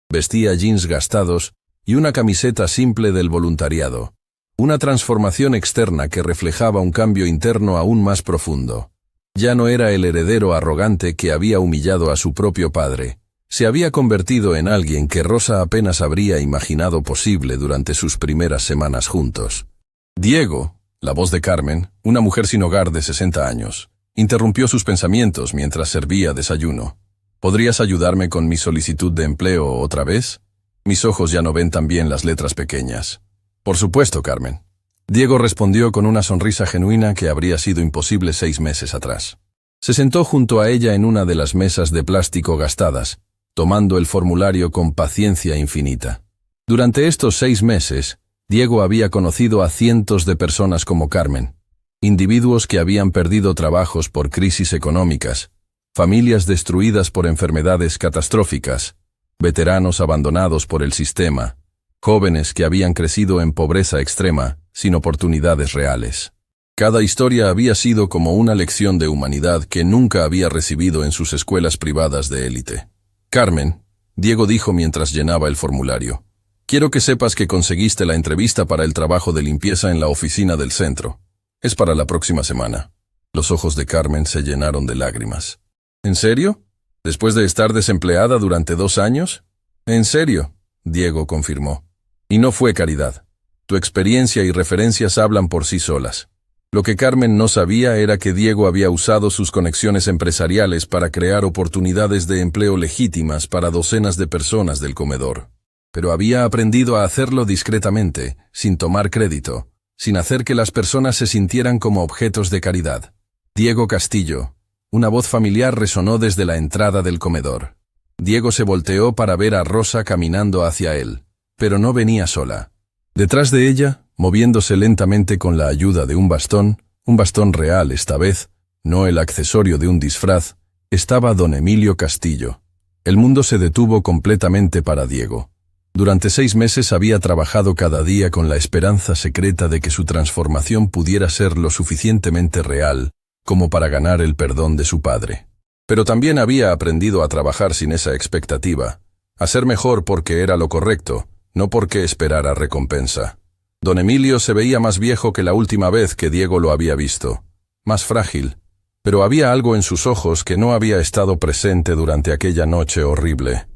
Vestía jeans gastados y una camiseta simple del voluntariado, una transformación externa que reflejaba un cambio interno aún más profundo. Ya no era el heredero arrogante que había humillado a su propio padre. Se había convertido en alguien que Rosa apenas habría imaginado posible durante sus primeras semanas juntos. Diego, la voz de Carmen, una mujer sin hogar de 60 años, interrumpió sus pensamientos mientras servía desayuno. ¿Podrías ayudarme con mi solicitud de empleo otra vez? Mis ojos ya no ven tan bien las letras pequeñas. Por supuesto, Carmen. Diego respondió con una sonrisa genuina que habría sido imposible 6 meses atrás. Se sentó junto a ella en una de las mesas de plástico gastadas, tomando el formulario con paciencia infinita. Durante estos 6 meses, Diego había conocido a cientos de personas como Carmen, individuos que habían perdido trabajos por crisis económicas, familias destruidas por enfermedades catastróficas, veteranos abandonados por el sistema, jóvenes que habían crecido en pobreza extrema, sin oportunidades reales. Cada historia había sido como una lección de humanidad que nunca había recibido en sus escuelas privadas de élite. Carmen, Diego dijo mientras llenaba el formulario, quiero que sepas que conseguiste la entrevista para el trabajo de limpieza en la oficina del centro. Es para la próxima semana. Los ojos de Carmen se llenaron de lágrimas. ¿En serio? ¿Después de estar desempleada durante 2 años? En serio, Diego confirmó. Y no fue caridad. Tu experiencia y referencias hablan por sí solas. Lo que Carmen no sabía era que Diego había usado sus conexiones empresariales para crear oportunidades de empleo legítimas para docenas de personas del comedor. Pero había aprendido a hacerlo discretamente, sin tomar crédito, sin hacer que las personas se sintieran como objetos de caridad. Diego Castillo. Una voz familiar resonó desde la entrada del comedor. Diego se volteó para ver a Rosa caminando hacia él, pero no venía sola. Detrás de ella, moviéndose lentamente con la ayuda de un bastón real esta vez, no el accesorio de un disfraz, estaba don Emilio Castillo. El mundo se detuvo completamente para Diego. Durante 6 meses había trabajado cada día con la esperanza secreta de que su transformación pudiera ser lo suficientemente real como para ganar el perdón de su padre. Pero también había aprendido a trabajar sin esa expectativa, a ser mejor porque era lo correcto, no porque esperara recompensa. Don Emilio se veía más viejo que la última vez que Diego lo había visto, más frágil, pero había algo en sus ojos que no había estado presente durante aquella noche horrible.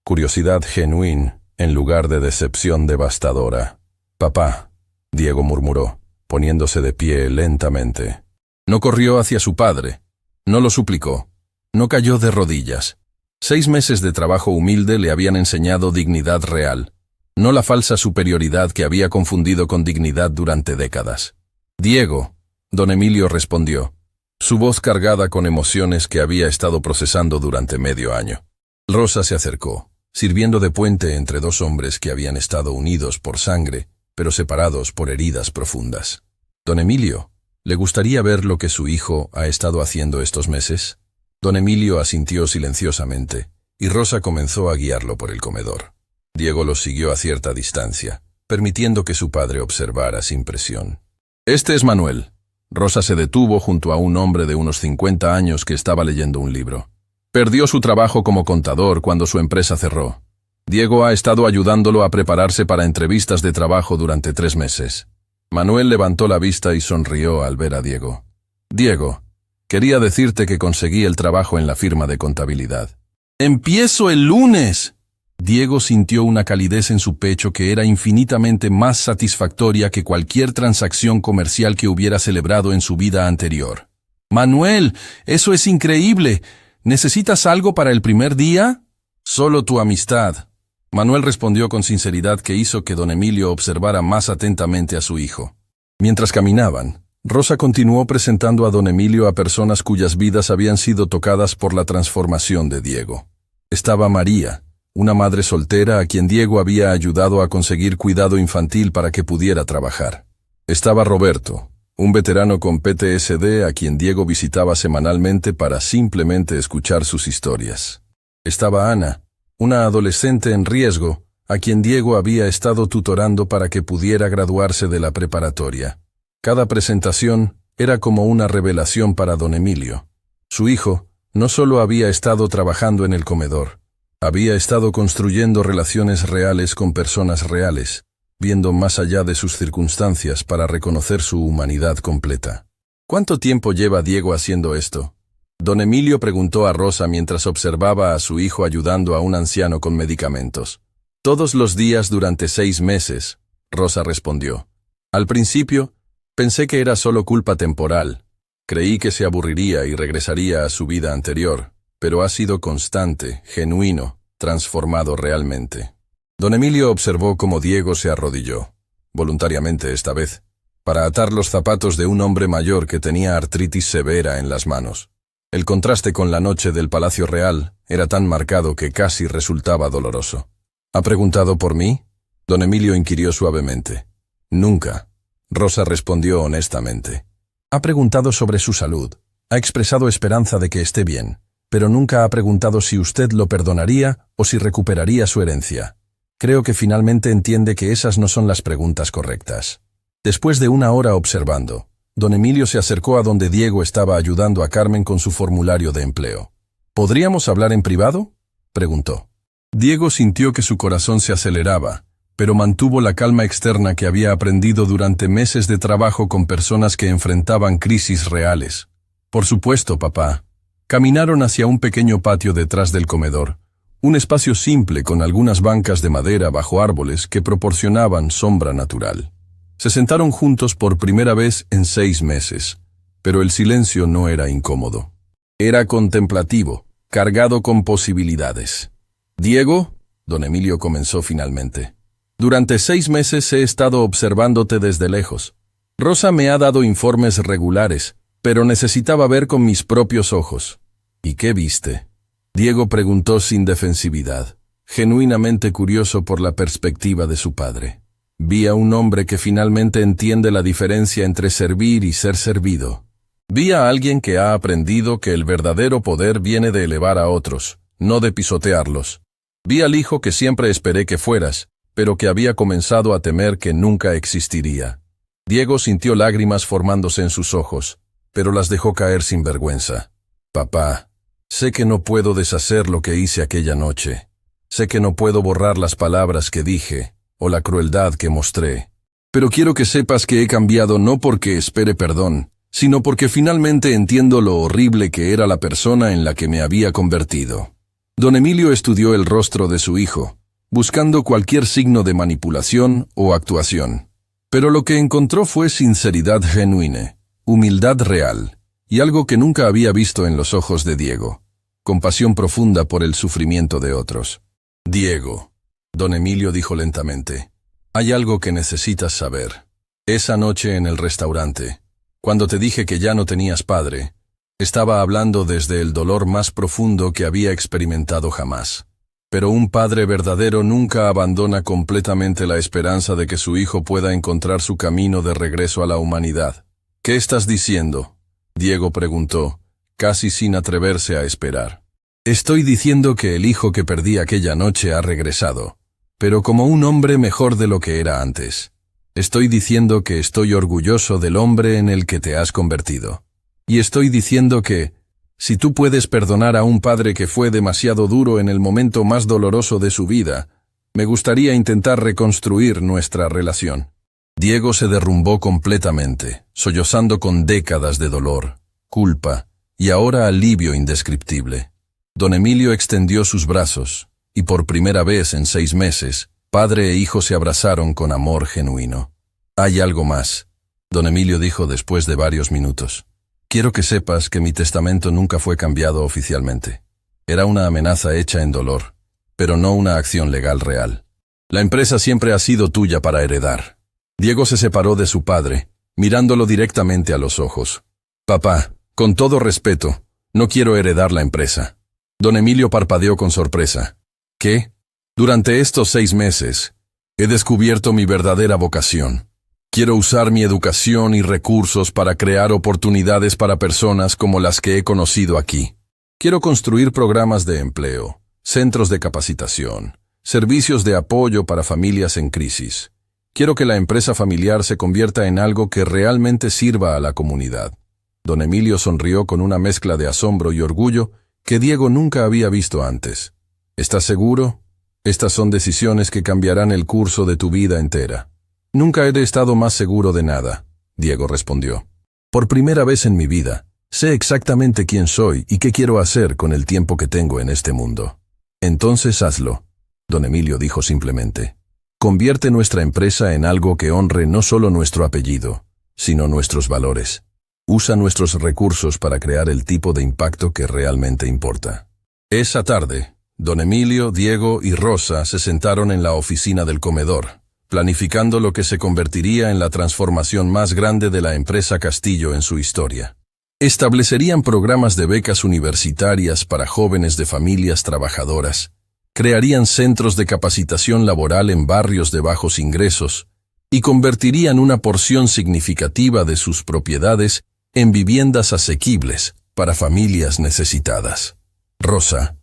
Curiosidad genuina en lugar de decepción devastadora. Papá, Diego murmuró, poniéndose de pie lentamente. No corrió hacia su padre, no lo suplicó, no cayó de rodillas. 6 meses de trabajo humilde le habían enseñado dignidad real, no la falsa superioridad que había confundido con dignidad durante décadas. Diego, don Emilio respondió, su voz cargada con emociones que había estado procesando durante medio año. Rosa se acercó, sirviendo de puente entre 2 hombres que habían estado unidos por sangre, pero separados por heridas profundas. Don Emilio, ¿le gustaría ver lo que su hijo ha estado haciendo estos meses? Don Emilio asintió silenciosamente, y Rosa comenzó a guiarlo por el comedor. Diego lo siguió a cierta distancia, permitiendo que su padre observara sin presión. Este es Manuel. Rosa se detuvo junto a un hombre de unos 50 años que estaba leyendo un libro. Perdió su trabajo como contador cuando su empresa cerró. Diego ha estado ayudándolo a prepararse para entrevistas de trabajo durante 3 meses. Manuel levantó la vista y sonrió al ver a Diego. Diego, quería decirte que conseguí el trabajo en la firma de contabilidad. ¡Empiezo el lunes! Diego sintió una calidez en su pecho que era infinitamente más satisfactoria que cualquier transacción comercial que hubiera celebrado en su vida anterior. Manuel, eso es increíble. ¿Necesitas algo para el primer día? Solo tu amistad. Manuel respondió con sinceridad que hizo que don Emilio observara más atentamente a su hijo. Mientras caminaban, Rosa continuó presentando a don Emilio a personas cuyas vidas habían sido tocadas por la transformación de Diego. Estaba María, una madre soltera a quien Diego había ayudado a conseguir cuidado infantil para que pudiera trabajar. Estaba Roberto, un veterano con PTSD a quien Diego visitaba semanalmente para simplemente escuchar sus historias. Estaba Ana, una adolescente en riesgo, a quien Diego había estado tutorando para que pudiera graduarse de la preparatoria. Cada presentación era como una revelación para don Emilio. Su hijo no solo había estado trabajando en el comedor, había estado construyendo relaciones reales con personas reales, viendo más allá de sus circunstancias para reconocer su humanidad completa. ¿Cuánto tiempo lleva Diego haciendo esto? Don Emilio preguntó a Rosa mientras observaba a su hijo ayudando a un anciano con medicamentos. Todos los días durante 6 meses, Rosa respondió. Al principio, pensé que era solo culpa temporal. Creí que se aburriría y regresaría a su vida anterior, pero ha sido constante, genuino, transformado realmente. Don Emilio observó cómo Diego se arrodilló, voluntariamente esta vez, para atar los zapatos de un hombre mayor que tenía artritis severa en las manos. El contraste con la noche del Palacio Real era tan marcado que casi resultaba doloroso. ¿Ha preguntado por mí? Don Emilio inquirió suavemente. Nunca. Rosa respondió honestamente. Ha preguntado sobre su salud. Ha expresado esperanza de que esté bien, pero nunca ha preguntado si usted lo perdonaría o si recuperaría su herencia. Creo que finalmente entiende que esas no son las preguntas correctas. Después de 1 hora observando, don Emilio se acercó a donde Diego estaba ayudando a Carmen con su formulario de empleo. ¿Podríamos hablar en privado?, preguntó. Diego sintió que su corazón se aceleraba, pero mantuvo la calma externa que había aprendido durante meses de trabajo con personas que enfrentaban crisis reales. Por supuesto, papá. Caminaron hacia un pequeño patio detrás del comedor, un espacio simple con algunas bancas de madera bajo árboles que proporcionaban sombra natural. Se sentaron juntos por primera vez en 6 meses, pero el silencio no era incómodo. Era contemplativo, cargado con posibilidades. «Diego», don Emilio comenzó finalmente, «durante 6 meses he estado observándote desde lejos. Rosa me ha dado informes regulares, pero necesitaba ver con mis propios ojos». «¿Y qué viste?», Diego preguntó sin defensividad, genuinamente curioso por la perspectiva de su padre. «Vi a un hombre que finalmente entiende la diferencia entre servir y ser servido. Vi a alguien que ha aprendido que el verdadero poder viene de elevar a otros, no de pisotearlos. Vi al hijo que siempre esperé que fueras, pero que había comenzado a temer que nunca existiría». Diego sintió lágrimas formándose en sus ojos, pero las dejó caer sin vergüenza. «Papá, sé que no puedo deshacer lo que hice aquella noche. Sé que no puedo borrar las palabras que dije, o la crueldad que mostré. Pero quiero que sepas que he cambiado no porque espere perdón, sino porque finalmente entiendo lo horrible que era la persona en la que me había convertido». Don Emilio estudió el rostro de su hijo, buscando cualquier signo de manipulación o actuación. Pero lo que encontró fue sinceridad genuina, humildad real, y algo que nunca había visto en los ojos de Diego: compasión profunda por el sufrimiento de otros. «Diego», don Emilio dijo lentamente, «hay algo que necesitas saber. Esa noche en el restaurante, cuando te dije que ya no tenías padre, estaba hablando desde el dolor más profundo que había experimentado jamás. Pero un padre verdadero nunca abandona completamente la esperanza de que su hijo pueda encontrar su camino de regreso a la humanidad». «¿Qué estás diciendo?», Diego preguntó, casi sin atreverse a esperar. «Estoy diciendo que el hijo que perdí aquella noche ha regresado, pero como un hombre mejor de lo que era antes. Estoy diciendo que estoy orgulloso del hombre en el que te has convertido. Y estoy diciendo que, si tú puedes perdonar a un padre que fue demasiado duro en el momento más doloroso de su vida, me gustaría intentar reconstruir nuestra relación». Diego se derrumbó completamente, sollozando con décadas de dolor, culpa y ahora alivio indescriptible. Don Emilio extendió sus brazos, y por primera vez en 6 meses, padre e hijo se abrazaron con amor genuino. «Hay algo más», don Emilio dijo después de varios minutos. «Quiero que sepas que mi testamento nunca fue cambiado oficialmente. Era una amenaza hecha en dolor, pero no una acción legal real. La empresa siempre ha sido tuya para heredar». Diego se separó de su padre, mirándolo directamente a los ojos. «Papá, con todo respeto, no quiero heredar la empresa». Don Emilio parpadeó con sorpresa. «¿Qué? Durante estos 6 meses, he descubierto mi verdadera vocación. Quiero usar mi educación y recursos para crear oportunidades para personas como las que he conocido aquí. Quiero construir programas de empleo, centros de capacitación, servicios de apoyo para familias en crisis. Quiero que la empresa familiar se convierta en algo que realmente sirva a la comunidad. Don Emilio sonrió con una mezcla de asombro y orgullo que Diego nunca había visto antes. ¿Estás seguro? Estas son decisiones que cambiarán el curso de tu vida entera. Nunca he estado más seguro de nada, Diego respondió. Por primera vez en mi vida, sé exactamente quién soy y qué quiero hacer con el tiempo que tengo en este mundo. Entonces hazlo, don Emilio dijo simplemente. Convierte nuestra empresa en algo que honre no solo nuestro apellido, sino nuestros valores. Usa nuestros recursos para crear el tipo de impacto que realmente importa. Esa tarde, don Emilio, Diego y Rosa se sentaron en la oficina del comedor, planificando lo que se convertiría en la transformación más grande de la empresa Castillo en su historia. Establecerían programas de becas universitarias para jóvenes de familias trabajadoras, crearían centros de capacitación laboral en barrios de bajos ingresos y convertirían una porción significativa de sus propiedades en viviendas asequibles para familias necesitadas. Rosa,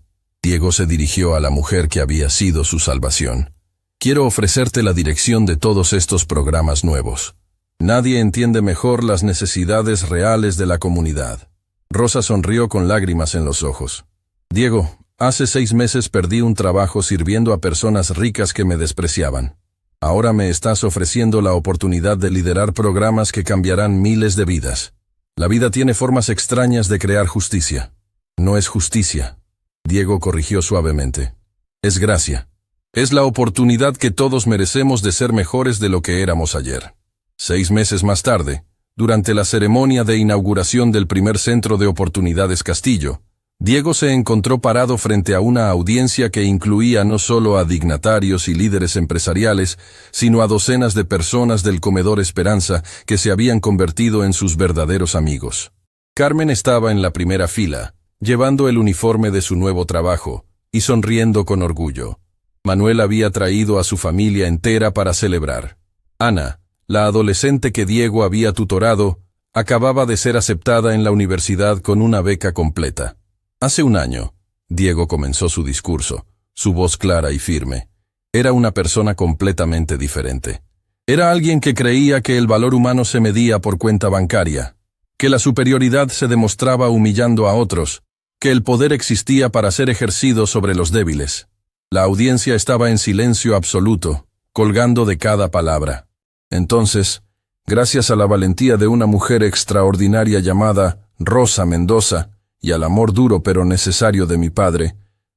Diego se dirigió a la mujer que había sido su salvación. Quiero ofrecerte la dirección de todos estos programas nuevos. Nadie entiende mejor las necesidades reales de la comunidad. Rosa sonrió con lágrimas en los ojos. Diego, hace 6 meses perdí un trabajo sirviendo a personas ricas que me despreciaban. Ahora me estás ofreciendo la oportunidad de liderar programas que cambiarán miles de vidas. La vida tiene formas extrañas de crear justicia. No es justicia, Diego corrigió suavemente. Es gracia. Es la oportunidad que todos merecemos de ser mejores de lo que éramos ayer. 6 meses más tarde, durante la ceremonia de inauguración del primer Centro de Oportunidades Castillo, Diego se encontró parado frente a una audiencia que incluía no solo a dignatarios y líderes empresariales, sino a docenas de personas del Comedor Esperanza que se habían convertido en sus verdaderos amigos. Carmen estaba en la primera fila, llevando el uniforme de su nuevo trabajo, y sonriendo con orgullo. Manuel había traído a su familia entera para celebrar. Ana, la adolescente que Diego había tutorado, acababa de ser aceptada en la universidad con una beca completa. Hace un año, Diego comenzó su discurso, su voz clara y firme. Era una persona completamente diferente. Era alguien que creía que el valor humano se medía por cuenta bancaria, que la superioridad se demostraba humillando a otros, que el poder existía para ser ejercido sobre los débiles. La audiencia estaba en silencio absoluto, colgando de cada palabra. Entonces, gracias a la valentía de una mujer extraordinaria llamada Rosa Mendoza y al amor duro pero necesario de mi padre,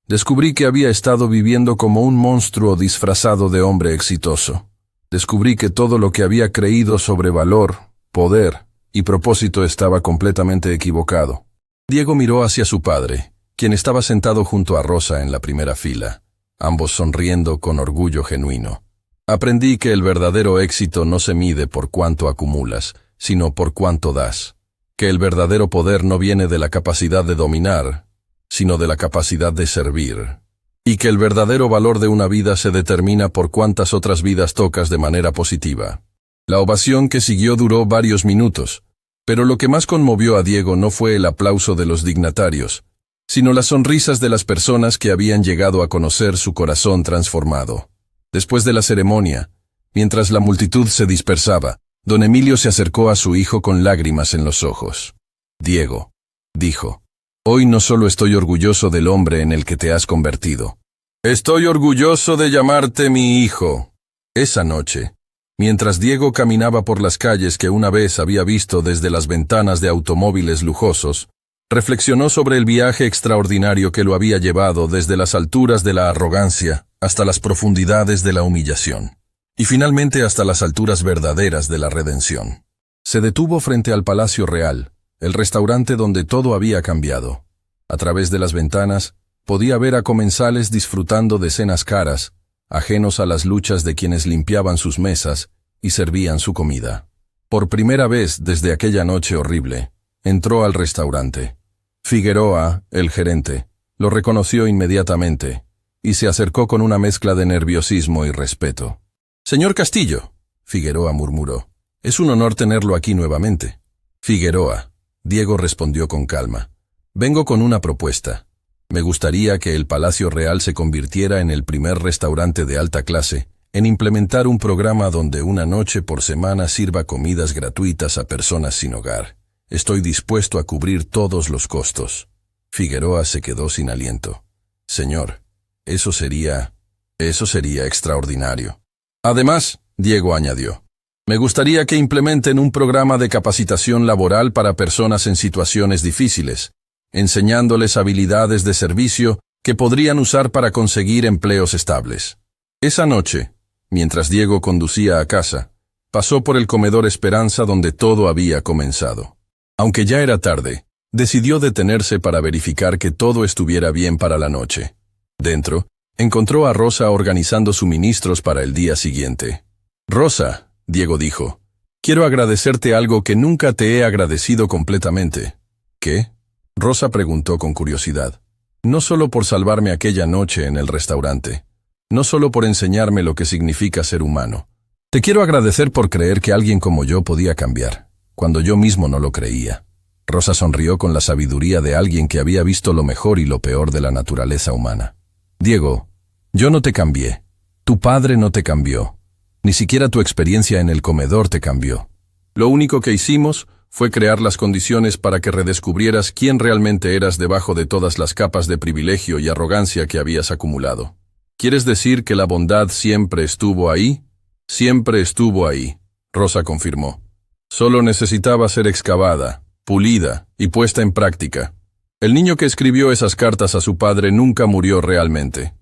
descubrí que había estado viviendo como un monstruo disfrazado de hombre exitoso. Descubrí que todo lo que había creído sobre valor, poder y propósito estaba completamente equivocado. Diego miró hacia su padre, quien estaba sentado junto a Rosa en la primera fila, ambos sonriendo con orgullo genuino. Aprendí que el verdadero éxito no se mide por cuánto acumulas, sino por cuánto das. Que el verdadero poder no viene de la capacidad de dominar, sino de la capacidad de servir. Y que el verdadero valor de una vida se determina por cuántas otras vidas tocas de manera positiva. La ovación que siguió duró varios minutos, pero lo que más conmovió a Diego no fue el aplauso de los dignatarios, sino las sonrisas de las personas que habían llegado a conocer su corazón transformado. Después de la ceremonia, mientras la multitud se dispersaba, don Emilio se acercó a su hijo con lágrimas en los ojos. Diego, dijo, hoy no solo estoy orgulloso del hombre en el que te has convertido. Estoy orgulloso de llamarte mi hijo. Esa noche, mientras Diego caminaba por las calles que una vez había visto desde las ventanas de automóviles lujosos, reflexionó sobre el viaje extraordinario que lo había llevado desde las alturas de la arrogancia hasta las profundidades de la humillación, y finalmente hasta las alturas verdaderas de la redención. Se detuvo frente al Palacio Real, el restaurante donde todo había cambiado. A través de las ventanas, podía ver a comensales disfrutando de cenas caras, ajenos a las luchas de quienes limpiaban sus mesas y servían su comida. Por primera vez desde aquella noche horrible, entró al restaurante. Figueroa, el gerente, lo reconoció inmediatamente y se acercó con una mezcla de nerviosismo y respeto. «Señor Castillo», Figueroa murmuró, «es un honor tenerlo aquí nuevamente». «Figueroa», Diego respondió con calma, «vengo con una propuesta. Me gustaría que el Palacio Real se convirtiera en el primer restaurante de alta clase en implementar un programa donde una noche por semana sirva comidas gratuitas a personas sin hogar. Estoy dispuesto a cubrir todos los costos. Figueroa se quedó sin aliento. Señor, eso sería extraordinario. Además, Diego añadió, me gustaría que implementen un programa de capacitación laboral para personas en situaciones difíciles, enseñándoles habilidades de servicio que podrían usar para conseguir empleos estables. Esa noche, mientras Diego conducía a casa, pasó por el comedor Esperanza donde todo había comenzado. Aunque ya era tarde, decidió detenerse para verificar que todo estuviera bien para la noche. Dentro, encontró a Rosa organizando suministros para el día siguiente. Rosa, Diego dijo, quiero agradecerte algo que nunca te he agradecido completamente. ¿Qué? Rosa preguntó con curiosidad. No solo por salvarme aquella noche en el restaurante, no solo por enseñarme lo que significa ser humano. Te quiero agradecer por creer que alguien como yo podía cambiar, cuando yo mismo no lo creía. Rosa sonrió con la sabiduría de alguien que había visto lo mejor y lo peor de la naturaleza humana. Diego, yo no te cambié. Tu padre no te cambió. Ni siquiera tu experiencia en el comedor te cambió. Lo único que hicimos fue crear las condiciones para que redescubrieras quién realmente eras debajo de todas las capas de privilegio y arrogancia que habías acumulado. ¿Quieres decir que la bondad siempre estuvo ahí? Siempre estuvo ahí, Rosa confirmó. Solo necesitaba ser excavada, pulida y puesta en práctica. El niño que escribió esas cartas a su padre nunca murió realmente.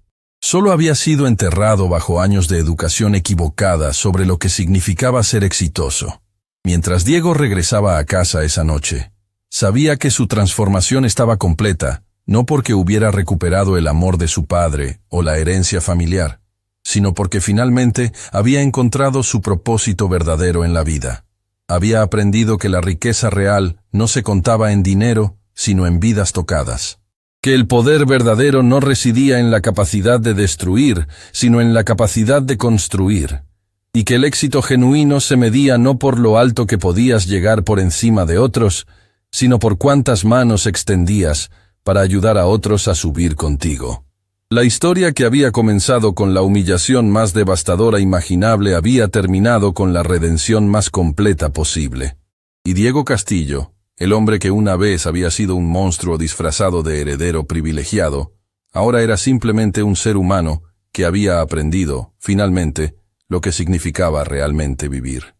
Solo había sido enterrado bajo años de educación equivocada sobre lo que significaba ser exitoso. Mientras Diego regresaba a casa esa noche, sabía que su transformación estaba completa, no porque hubiera recuperado el amor de su padre o la herencia familiar, sino porque finalmente había encontrado su propósito verdadero en la vida. Había aprendido que la riqueza real no se contaba en dinero, sino en vidas tocadas. Que el poder verdadero no residía en la capacidad de destruir, sino en la capacidad de construir. Y que el éxito genuino se medía no por lo alto que podías llegar por encima de otros, sino por cuántas manos extendías para ayudar a otros a subir contigo. La historia que había comenzado con la humillación más devastadora imaginable había terminado con la redención más completa posible. Y Diego Castillo, el hombre que una vez había sido un monstruo disfrazado de heredero privilegiado, ahora era simplemente un ser humano que había aprendido, finalmente, lo que significaba realmente vivir.